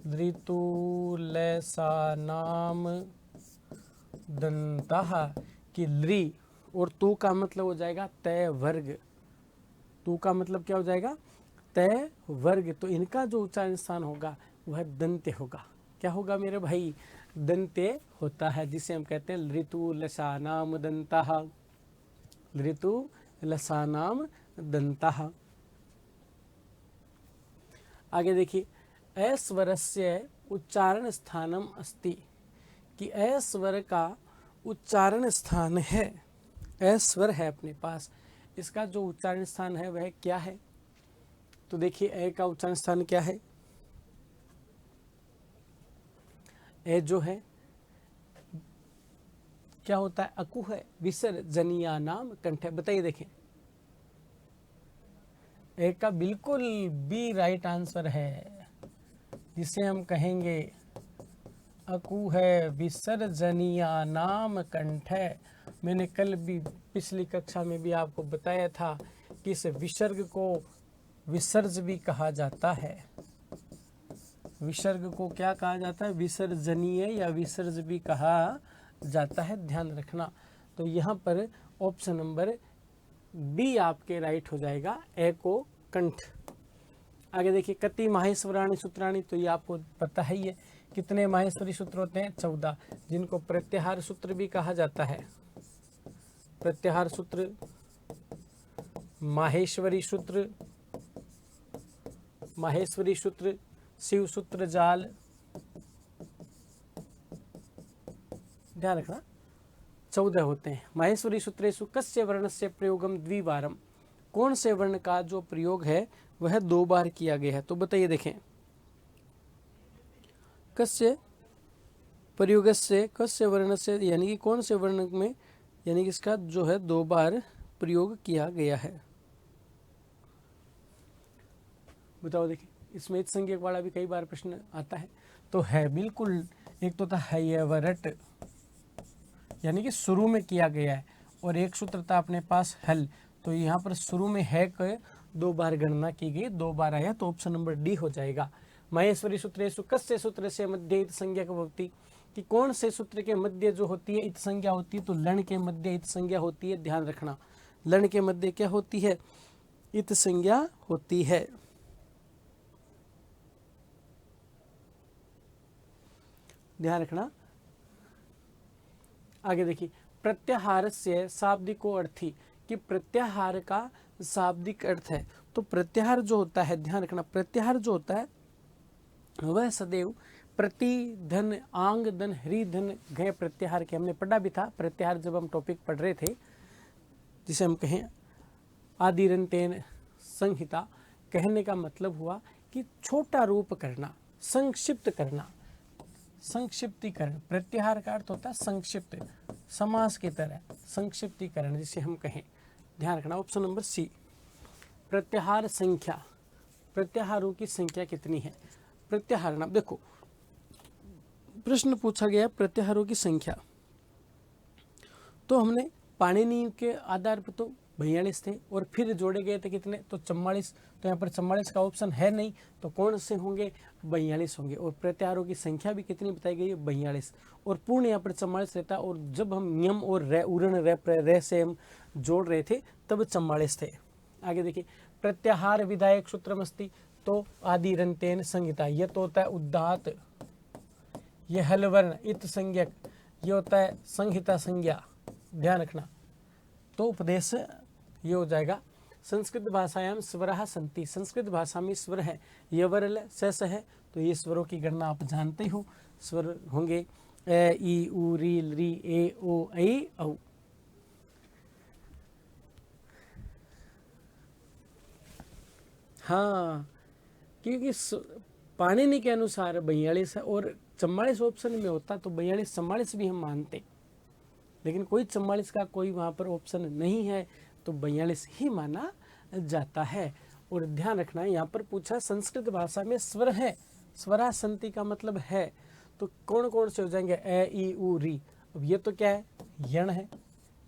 लृतु लसानाम दंतः की लृ और तू का मतलब हो जाएगा तय वर्ग, तू का मतलब क्या हो जाएगा? तय वर्ग। तो इनका जो उच्चारण स्थान होगा वह दंत्य होगा। क्या होगा मेरे भाई? दंत्य होता है, जिसे हम कहते हैं लृतु लसानाम दंतः, लृतु लसानाम दंतः। आगे देखिए, अस्वरस्य उच्चारण स्थानम अस्ति, कि अस्वर का उच्चारण स्थान है, अस्वर है अपने पास, इसका जो उच्चारण स्थान है वह क्या है? तो देखिए ए का उच्चारण स्थान क्या है? ए जो है क्या होता है? अकु है, विसर्जनीया नाम कंठ है। बताइए देखें, ए का बिल्कुल बी राइट आंसर है, जिसे हम कहेंगे अकु है, विसर्जनीया नाम कंठ है। मैंने कल भी पिछली कक्षा में भी आपको बताया था कि इस विसर्ग को विसर्ज भी कहा जाता है। विसर्ग को क्या कहा जाता है? विसर्जनीय या विसर्ज भी कहा जाता है, ध्यान रखना। तो यहाँ पर ऑप्शन नंबर बी आपके राइट हो जाएगा, ए को कंठ। आगे देखिए, कति माहेश्वराणी सूत्राणी, तो ये आपको पता ही है कितने माहेश्वरी सूत्र होते हैं? 14, जिनको प्रत्याहार सूत्र भी कहा जाता है। प्रत्याहार सूत्र, माहेश्वरी सूत्र, माहेश्वरी सूत्र, शिव सूत्र जाल, ध्यान रखना 14 होते हैं। माहेश्वरी सूत्रेषु कस्य वर्णस्य प्रयोगम द्विवारम, कौन से वर्ण का जो प्रयोग है वह 2 बार किया गया है? तो बताइए देखें, कस्य प्रयोगस्य, कस्य वर्णस्य यानी कि कौन से वर्ण में, यानी कि इसका जो है 2 बार प्रयोग किया गया है। बताओ देखिए, इसमें इत संज्ञक वाला भी कई बार प्रश्न आता है। तो है बिल्कुल, एक तो था हयवरट यानी कि शुरू में किया गया है, और एक सूत्र था अपने पास हल, तो यहाँ पर शुरू में है के 2 बार गणना की गई, 2 बार आया, तो ऑप्शन नंबर डी हो जाएगा। महेश्वरी सूत्रेषु कस्य सूत्र से मध्य इत संज्ञा भवति, कि कौन से सूत्र के मध्य जो होती है इत संज्ञा होती है? तो लण के मध्य इत संज्ञा होती है, ध्यान रखना। लण के मध्य क्या होती है? इत संज्ञा होती है। ध्यान रखना। आगे देखिए, प्रत्याहार से शाब्दिको अर्थी, कि प्रत्याहार का शाब्दिक अर्थ है। तो प्रत्याहार जो होता है, ध्यान रखना, प्रत्याहार जो होता है वह सदैव प्रति धन आंग धन हरि धन घय प्रत्याहार के, हमने पढ़ा भी था प्रत्याहार जब हम टॉपिक पढ़ रहे थे, जिसे हम कहें आदिरंतेन संहिता। कहने का मतलब हुआ कि छोटा रूप करना, संक्षिप्त करना, संक्षिप्तीकरण। प्रत्याहार का अर्थ होता है संक्षिप्त, समास की तरह संक्षिप्तीकरण जिसे हम कहें। ध्यान रखना, ऑप्शन नंबर सी। प्रत्याहार संख्या, प्रत्याहारों की संख्या कितनी है? प्रत्याहार नाम, देखो प्रश्न पूछा गया प्रत्याहारों की संख्या, तो हमने पाणिनि के आधार पर तो 42 थे, और फिर जोड़े गए थे कितने? तो 44। तो यहाँ पर 44 का ऑप्शन है नहीं, तो कौन से होंगे? 42 होंगे। और प्रत्याहारों की संख्या भी कितनी बताई गई है? 42, और पूर्ण यहाँ पर 44 रहता। और जब हम नियम और रे उरण रे से हम जोड़ रहे थे तब 44 थे। आगे देखिए, प्रत्याहार विधायक सूत्रमस्ति, तो आदिरंतेन संहिता, यह तो होता है उदात्त, यह हलवर्ण इत संज्ञक, ये होता है संहिता संज्ञा, ध्यान रखना। तो उपदेश ये हो जाएगा। संस्कृत भाषायाम स्वरः सन्ति, संस्कृत भाषा में स्वर है, यवरल सस है। तो ये स्वरों की गणना आप जानते हो, स्वर होंगे ए ई उ री री ए ओ ऐ औ। हाँ, क्योंकि पाणिनि के अनुसार 42 है और 44 ऑप्शन में होता तो 42-44 भी हम मानते, लेकिन कोई 44 का कोई वहाँ पर ऑप्शन नहीं है तो 42 ही माना जाता है। और ध्यान रखना, यहाँ पर पूछा संस्कृत भाषा में स्वर है, स्वरा संति का मतलब है, तो कौन कौन से हो जाएंगे? ए ई उ री। अब ये तो क्या है? यण है,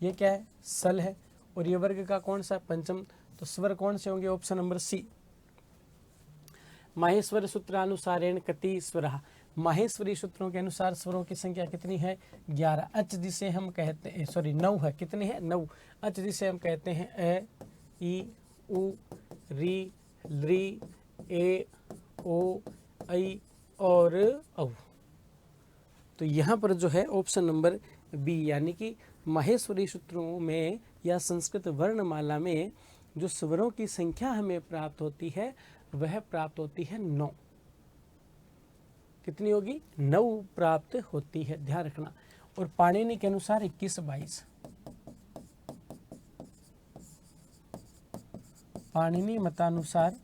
ये क्या है? सल है, और ये वर्ग का कौन सा? पंचम। तो स्वर कौन से होंगे? Option number C. माहेश्वर सूत्रानुसारेण कति स्वरः, माहेश्वरी सूत्रों के अनुसार स्वरों की संख्या कितनी है? 11। अच जिसे हम कहते हैं, सॉरी 9 है, कितनी है? 9। अच जिसे हम कहते हैं ए ई उ री री ए ओ ऐ और औ। तो यहाँ पर जो है ऑप्शन नंबर बी, यानी कि माहेश्वरी सूत्रों में या संस्कृत वर्णमाला में जो स्वरों की संख्या हमें प्राप्त होती है वह प्राप्त होती है 9। कितनी होगी? 9 प्राप्त होती है, ध्यान रखना। और पाणिनि के अनुसार 21-22, पाणिनि मतानुसार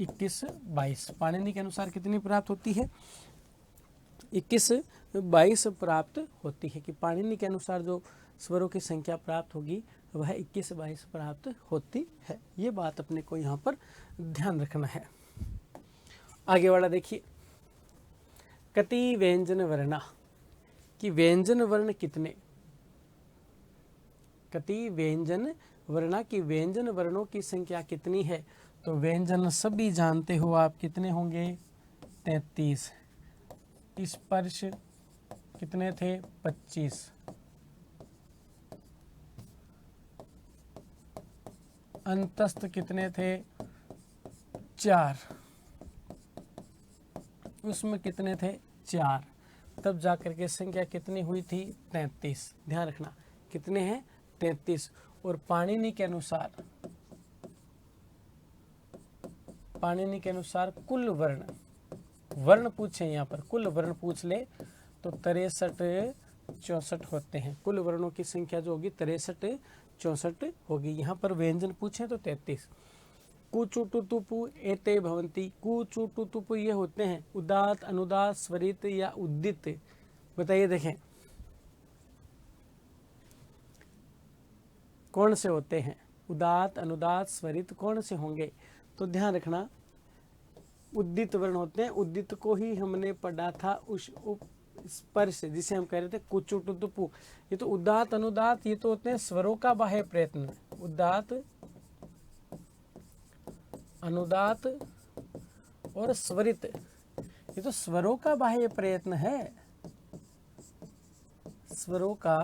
21-22, पाणिनि के अनुसार कितनी प्राप्त होती है? 21-22 प्राप्त होती है। कि पाणिनि के अनुसार जो स्वरों की संख्या प्राप्त होगी वह 21-22 प्राप्त होती है। ये बात अपने को यहाँ पर ध्यान रखना है। आगे वाला देखिए, कति व्यंजन वर्णा, कि व्यंजन वर्ण कितने? कति व्यंजन वर्णा, की व्यंजन वर्णों की संख्या कितनी है? तो व्यंजन सभी जानते हो आप, कितने होंगे? 33। स्पर्श कितने थे? 25। अंतस्थ कितने थे? 4। उसमें कितने थे? 4। तब जाकर के संख्या कितनी हुई थी? 33। ध्यान रखना, कितने हैं? 33। और पाणिनि के अनुसार, पाणिनि के अनुसार कुल वर्ण, वर्ण पूछे यहाँ पर, कुल वर्ण पूछ ले तो 63-64 होते हैं। कुल वर्णों की संख्या जो होगी 63-64 होगी। यहाँ पर व्यंजन पूछे तो 33। कुचुटुतुपु एते भवन्ति, कुचुटुतुपु ये होते हैं उदात, अनुदात, स्वरित या उद्दित। बताइए, देखें कौन से होते हैं? उदात, अनुदात, स्वरित कौन से होंगे? तो ध्यान रखना, उद्दित वर्ण होते हैं। उद्दित को ही हमने पढ़ा था उस स्पर्श, जिसे हम कह रहे थे कुचुटुतुपु। ये तो उदात, अनुदात ये तो होते हैं स्वरों का बाह्य प्रयत्न। उदात, अनुदात और स्वरित, ये तो स्वरों का बाह्य प्रयत्न है। स्वरों का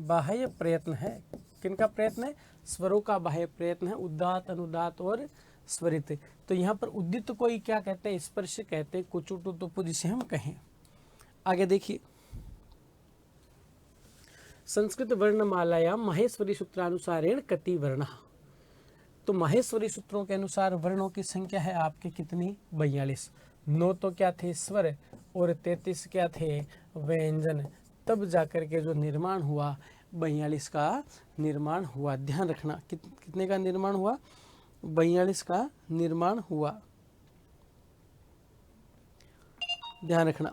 बाह्य प्रयत्न है। किनका प्रयत्न है? स्वरों का बाह्य प्रयत्न है, उदात, अनुदात और स्वरित। तो यहाँ पर उद्दित को ही क्या कहते हैं? स्पर्श कहते हैं, कुचुटुतुपु जिसे हम कहें। आगे देखिए, संस्कृत वर्णमालायां माहेश्वरी सूत्रानुसारेण कति वर्णः। तो माहेश्वरी सूत्रों के अनुसार वर्णों की संख्या है आपके कितनी? 42। 9 तो क्या थे? स्वर, और 33 क्या थे? व्यंजन। तब जाकर के जो निर्माण हुआ 42 का निर्माण हुआ। ध्यान रखना, कितने का निर्माण हुआ? 42 का निर्माण हुआ। ध्यान रखना,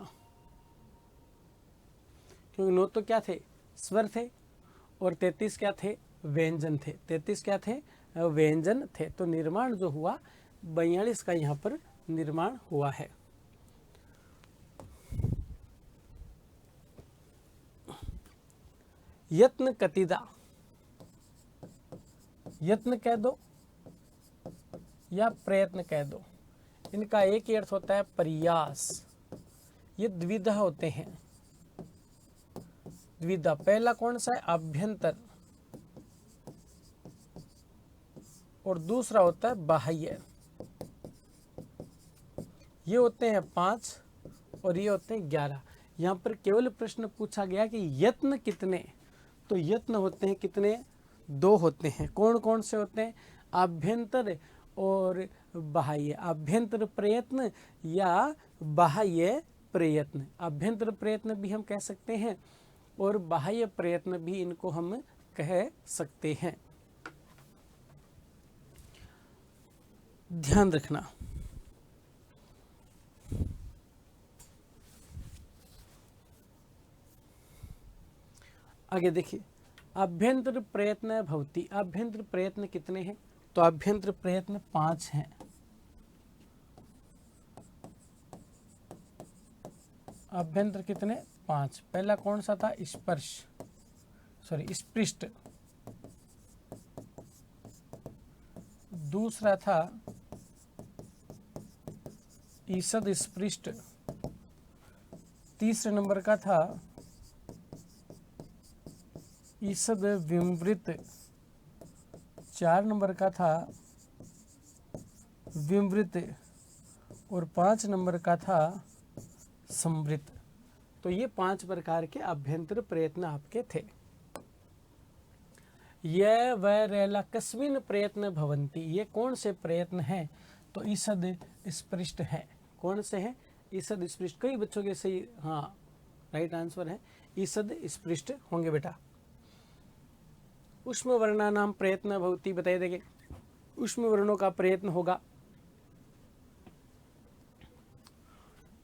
क्योंकि 9 तो क्या थे? स्वर थे, और 33 क्या थे? व्यंजन थे। 33 क्या थे? व्यंजन थे। तो निर्माण जो हुआ 42 का यहाँ पर निर्माण हुआ है। यत्न कतिदा, यत्न कह दो या प्रयत्न कह दो, इनका एक ही अर्थ होता है प्रयास। ये द्विधा होते हैं। द्विधा, पहला कौन सा है? आभ्यंतर, और दूसरा होता है बाह्य। ये होते हैं 5 और ये होते हैं 11। यहाँ पर केवल प्रश्न पूछा गया कि यत्न कितने, तो यत्न होते हैं कितने, 2 होते हैं। कौन कौन से होते हैं, आभ्यंतर और बाह्य, आभ्यंतर प्रयत्न या बाह्य प्रयत्न। आभ्यंतर प्रयत्न भी हम कह सकते हैं और बाह्य प्रयत्न भी इनको हम कह सकते हैं। ध्यान रखना। आगे देखिए, आभ्यंतर प्रयत्न भवति, आभ्यंतर प्रयत्न कितने हैं, तो आभ्यंतर प्रयत्न 5 हैं। आभ्यंतर कितने, 5। पहला कौन सा था, स्पृष्ट। दूसरा था ईषद स्पृष्ट। तीसरे नंबर का था ईषद विमृत। 4 नंबर का था विमृत और 5 नंबर का था समृत। तो ये 5 प्रकार के आभ्यंतर प्रयत्न आपके थे। यह वह रेला कस्मिन प्रयत्न भवंती, ये कौन से प्रयत्न हैं, तो ईषद स्पृष्ट है। कौन से हैं, ईषद स्पृष्ट। कई बच्चों के सही, हाँ राइट आंसर है ईषद स्पृष्ट होंगे बेटा। उष्म वर्णानाम प्रयत्न भवति, बताइए देंगे उष्म वर्णों का प्रयत्न होगा।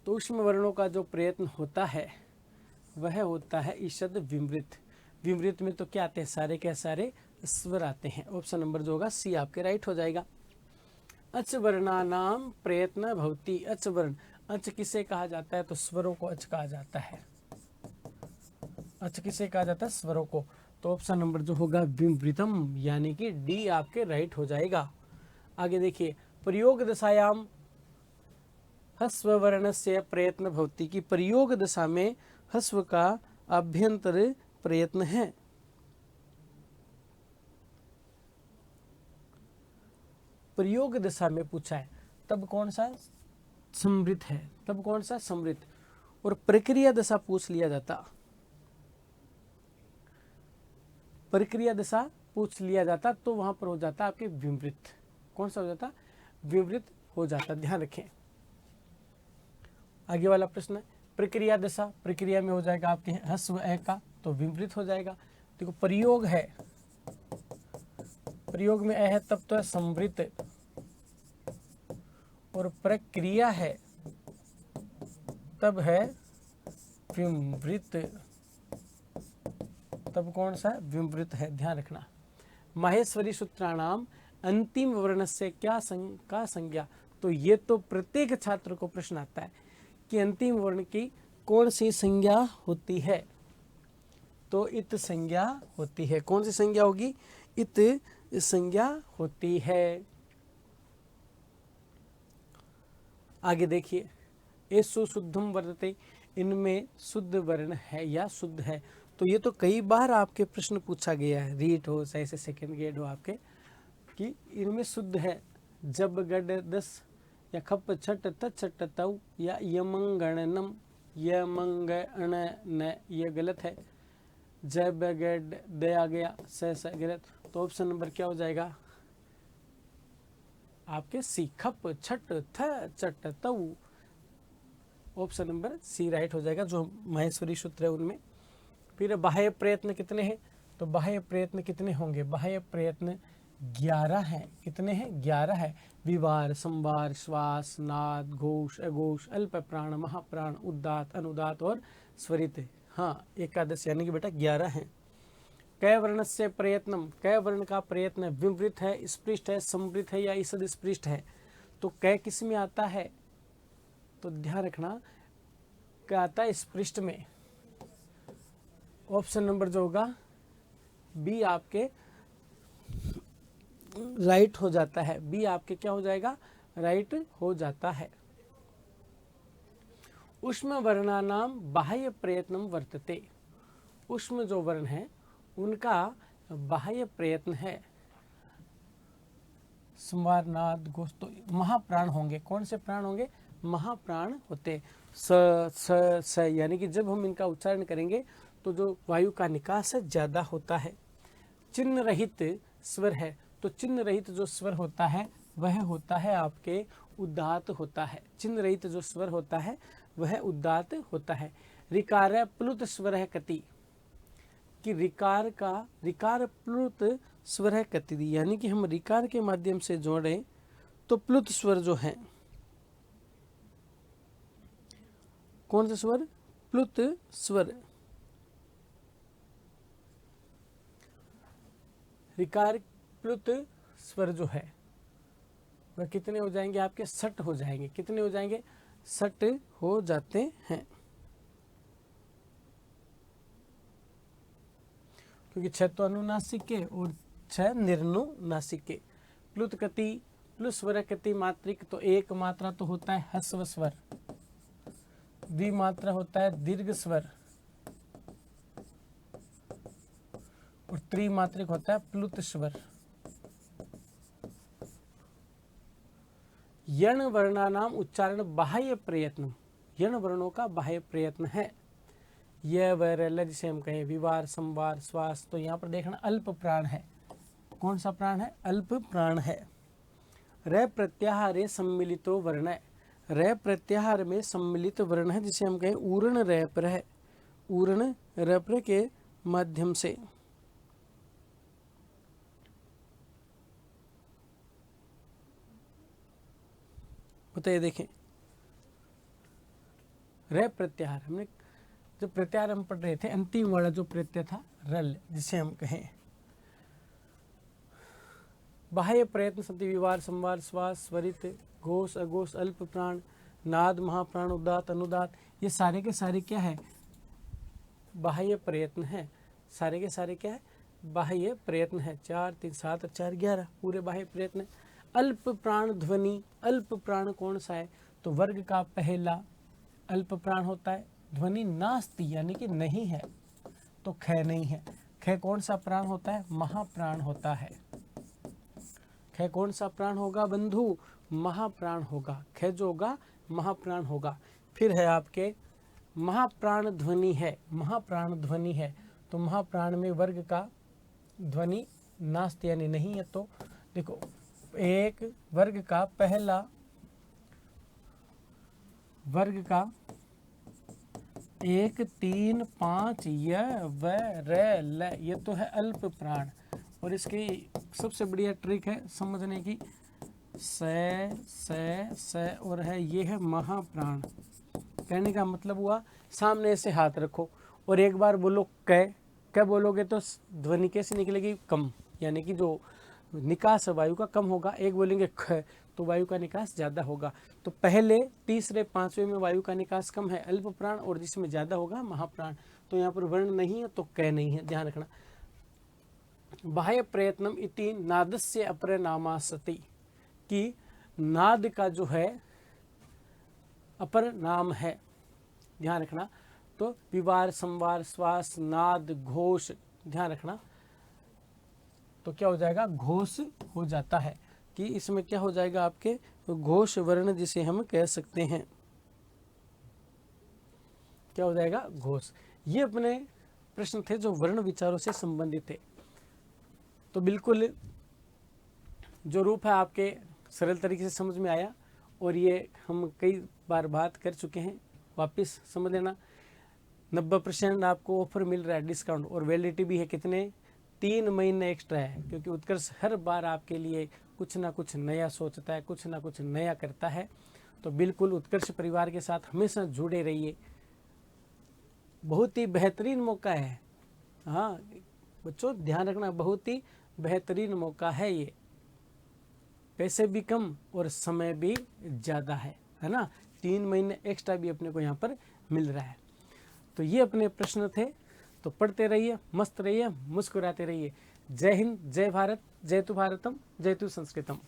तो उष्म वर्णों का जो प्रयत्न होता है वह होता है ईषद विमृत। विमृत में तो क्या आते हैं, सारे के सारे स्वर आते हैं। ऑप्शन नंबर जो होगा सी आपके राइट हो जाएगा। अच वर्णानाम प्रयत्न भवति, अच वर्ण, अच किसे कहा जाता है, तो स्वरों को अच कहा जाता है। अच किसे कहा जाता है, स्वरों को। तो ऑप्शन नंबर जो होगा विमृतम, यानी कि डी आपके राइट हो जाएगा। आगे देखिए, प्रयोग दशायाम हस्व वर्ण से प्रयत्न भवति, की प्रयोग दशा में हस्व का अभ्यंतर प्रयत्न है। प्रयोग दशा में पूछा है, तब कौन सा समृत है, तब कौन सा समृत। और प्रक्रिया दशा पूछ लिया जाता, प्रक्रिया दशा पूछ लिया जाता तो वहां पर हो जाता आपके विमृत। कौन सा हो जाता, विमृत हो जाता। ध्यान रखें। आगे वाला प्रश्न है, प्रक्रिया दशा, प्रक्रिया में हो जाएगा आपके हस्व ए का, तो विमृत हो जाएगा। देखो प्रयोग है, प्रयोग में ए है तब तो है समृत, और प्रक्रिया है तब है विमृत, तब कौन सा विमृत है। ध्यान रखना। माहेश्वरी सूत्राणाम अंतिम वर्ण से क्या संज्ञा, तो ये तो प्रत्येक छात्र को प्रश्न आता है कि अंतिम वर्ण की कौन सी संज्ञा होती है, तो इत संज्ञा होती है। कौन सी संज्ञा होगी, इत संज्ञा होती है। आगे देखिए, एसु शुद्धम वर्तते, इनमें शुद्ध वर्ण है या शुद्ध है। तो ये तो कई बार आपके प्रश्न पूछा गया है, रीट हो चाहे से सेकेंड ग्रेड हो आपके, कि इनमें शुद्ध है। जब गड 10 या खप छट तट तऊ या यमंगणनम, यमंगण न, ये गलत है। जब गड दे आ गया स गलत। तो ऑप्शन नंबर क्या हो जाएगा आपके सी, खप छट थ चट तऊ। ऑप्शन नंबर सी राइट हो जाएगा, जो माहेश्वरी सूत्र है उनमें। फिर बाह्य प्रयत्न कितने हैं, तो बाह्य प्रयत्न कितने होंगे, बाह्य प्रयत्न 11 हैं। कितने हैं, 11 है। विवार, संवार, श्वास, नाद, घोष, अघोष, अल्प प्राण, महाप्राण, उदात, अनुदात और स्वरित। हाँ, एकादश, यानी कि बेटा 11 हैं। कै वर्ण से प्रयत्नम, कै वर्ण का प्रयत्न विमृत है, स्पृष्ट है, समृत है या ईषद स्पृष्ट है। तो कै किस में आता है, तो ध्यान रखना, क्या आता है स्पृष्ट में। ऑप्शन नंबर जो होगा बी आपके राइट हो जाता है। बी आपके क्या हो जाएगा, राइट हो जाता है। उष्म वर्णानाम बाह्य प्रयत्नम वर्तते, उष्म जो वर्ण है उनका बाह्य प्रयत्न है संवार, नाद, घोष। तो महाप्राण होंगे। कौन से प्राण होंगे, महाप्राण होते। स स स यानी कि जब हम इनका उच्चारण करेंगे तो जो वायु का निकास है ज़्यादा होता है। चिन्ह रहित स्वर है, तो चिन्ह रहित जो स्वर होता है वह होता है आपके उदात्त होता है। चिन्ह रहित जो स्वर होता है वह उदात्त होता है। ऋकार प्लुत स्वर है कति, कि ऋकार प्लुत स्वर है कति, यानी कि हम ऋकार के माध्यम से जोड़ें तो प्लुत स्वर जो है, कौन सा स्वर? प्लुत स्वर। ऋकार प्लुत स्वर जो है वह कितने हो जाएंगे आपके? 60 हो जाएंगे। कितने हो जाएंगे? 60 हो जाते हैं, क्योंकि 6 तो अनुनासिक के और 6 निर्नुनासिक के। प्लुतकति प्लुत स्वर कति मात्रिक, तो एक मात्रा तो होता है ह्रस्व स्वर, द्विमात्रा होता है दीर्घ स्वर और त्रिमात्रिक होता है प्लुत स्वर। यण वर्णानाम उच्चारण बाह्य प्रयत्न, यण वर्णों का बाह्य प्रयत्न है। यह वह जिसे हम कहें विवार संवार श्वास, तो यहाँ पर देखना अल्प प्राण है। कौन सा प्राण है? अल्प प्राण है। र प्रत्याहारे सम्मिलितो वर्ण है, र प्रत्याहार में सम्मिलित वर्ण है जिसे हम कहें ऊर्ण रैपर है। ऊर्ण रैपर के माध्यम से बताइए, देखें र प्रत्याहार, हमने जब प्रत्याहार हम पढ़ रहे थे अंतिम वाला जो प्रत्यय था रल जिसे हम कहें। बाह्य प्रयत्न सति विवार संवार श्वास स्वरित घोष अघोष अल्प प्राण नाद महाप्राण उदात अनुदात, ये सारे के सारे क्या है? बाह्य प्रयत्न है। सारे के सारे क्या है? बाह्य प्रयत्न है। 4 3 7 और 4 11 पूरे बाह्य प्रयत्न है। अल्प प्राण ध्वनि, अल्प प्राण कौन सा है? तो वर्ग का पहला अल्प प्राण होता है। ध्वनि नास्ति यानी कि नहीं है, तो ख नहीं है। ख कौन सा प्राण होता है? महाप्राण होता है। ख कौन सा प्राण होगा बंधु? महाप्राण होगा। ख जो होगा महाप्राण होगा। फिर है आपके महाप्राण ध्वनि है, महाप्राण ध्वनि है, तो महाप्राण में वर्ग का ध्वनि नास्ति यानी नहीं है। तो देखो एक वर्ग का पहला वर्ग का 1 3 5 य व र ल, ये तो है अल्प प्राण। और इसकी सबसे बढ़िया ट्रिक है समझने की, स और है ये है महाप्राण। कहने का मतलब हुआ सामने से हाथ रखो और एक बार बोलो क बोलोगे तो ध्वनि कैसे निकलेगी? कम, यानी कि जो निकास वायु का कम होगा। एक बोलेंगे ख तो वायु का निकास ज़्यादा होगा। तो पहले तीसरे पांचवें में वायु का निकास कम है अल्प प्राण, और जिसमें ज़्यादा होगा महाप्राण। तो यहाँ पर वर्ण नहीं है तो क नहीं है, ध्यान रखना। बाह्य प्रयत्नम इति नादस्य अपर नामासति, कि नाद का जो है अपर नाम है, ध्यान रखना। तो विवार संवार श्वास नाद घोष, ध्यान रखना। तो क्या हो जाएगा? घोष हो जाता है, कि इसमें क्या हो जाएगा आपके? घोष वर्ण जिसे हम कह सकते हैं। क्या हो जाएगा? घोष। ये अपने प्रश्न थे जो वर्ण विचारों से संबंधित थे। तो बिल्कुल जो रूप है आपके सरल तरीके से समझ में आया, और ये हम कई बार बात कर चुके हैं, वापस समझ लेना। 90% आपको ऑफर मिल रहा है, डिस्काउंट, और वैलिडिटी भी है कितने? 3 महीने एक्स्ट्रा है, क्योंकि उत्कर्ष हर बार आपके लिए कुछ ना कुछ नया सोचता है, कुछ ना कुछ नया करता है। तो बिल्कुल उत्कर्ष परिवार के साथ हमेशा जुड़े रहिए, बहुत ही बेहतरीन मौका है। हाँ बच्चों ध्यान रखना, बहुत ही बेहतरीन मौका है ये। पैसे भी कम और समय भी ज़्यादा है ना। 3 महीने एक्स्ट्रा भी अपने को यहाँ पर मिल रहा है। तो ये अपने प्रश्न थे, तो पढ़ते रहिए, मस्त रहिए, मुस्कुराते रहिए। जय हिंद, जय भारत, जय तु भारतम, जय तु संस्कृतम।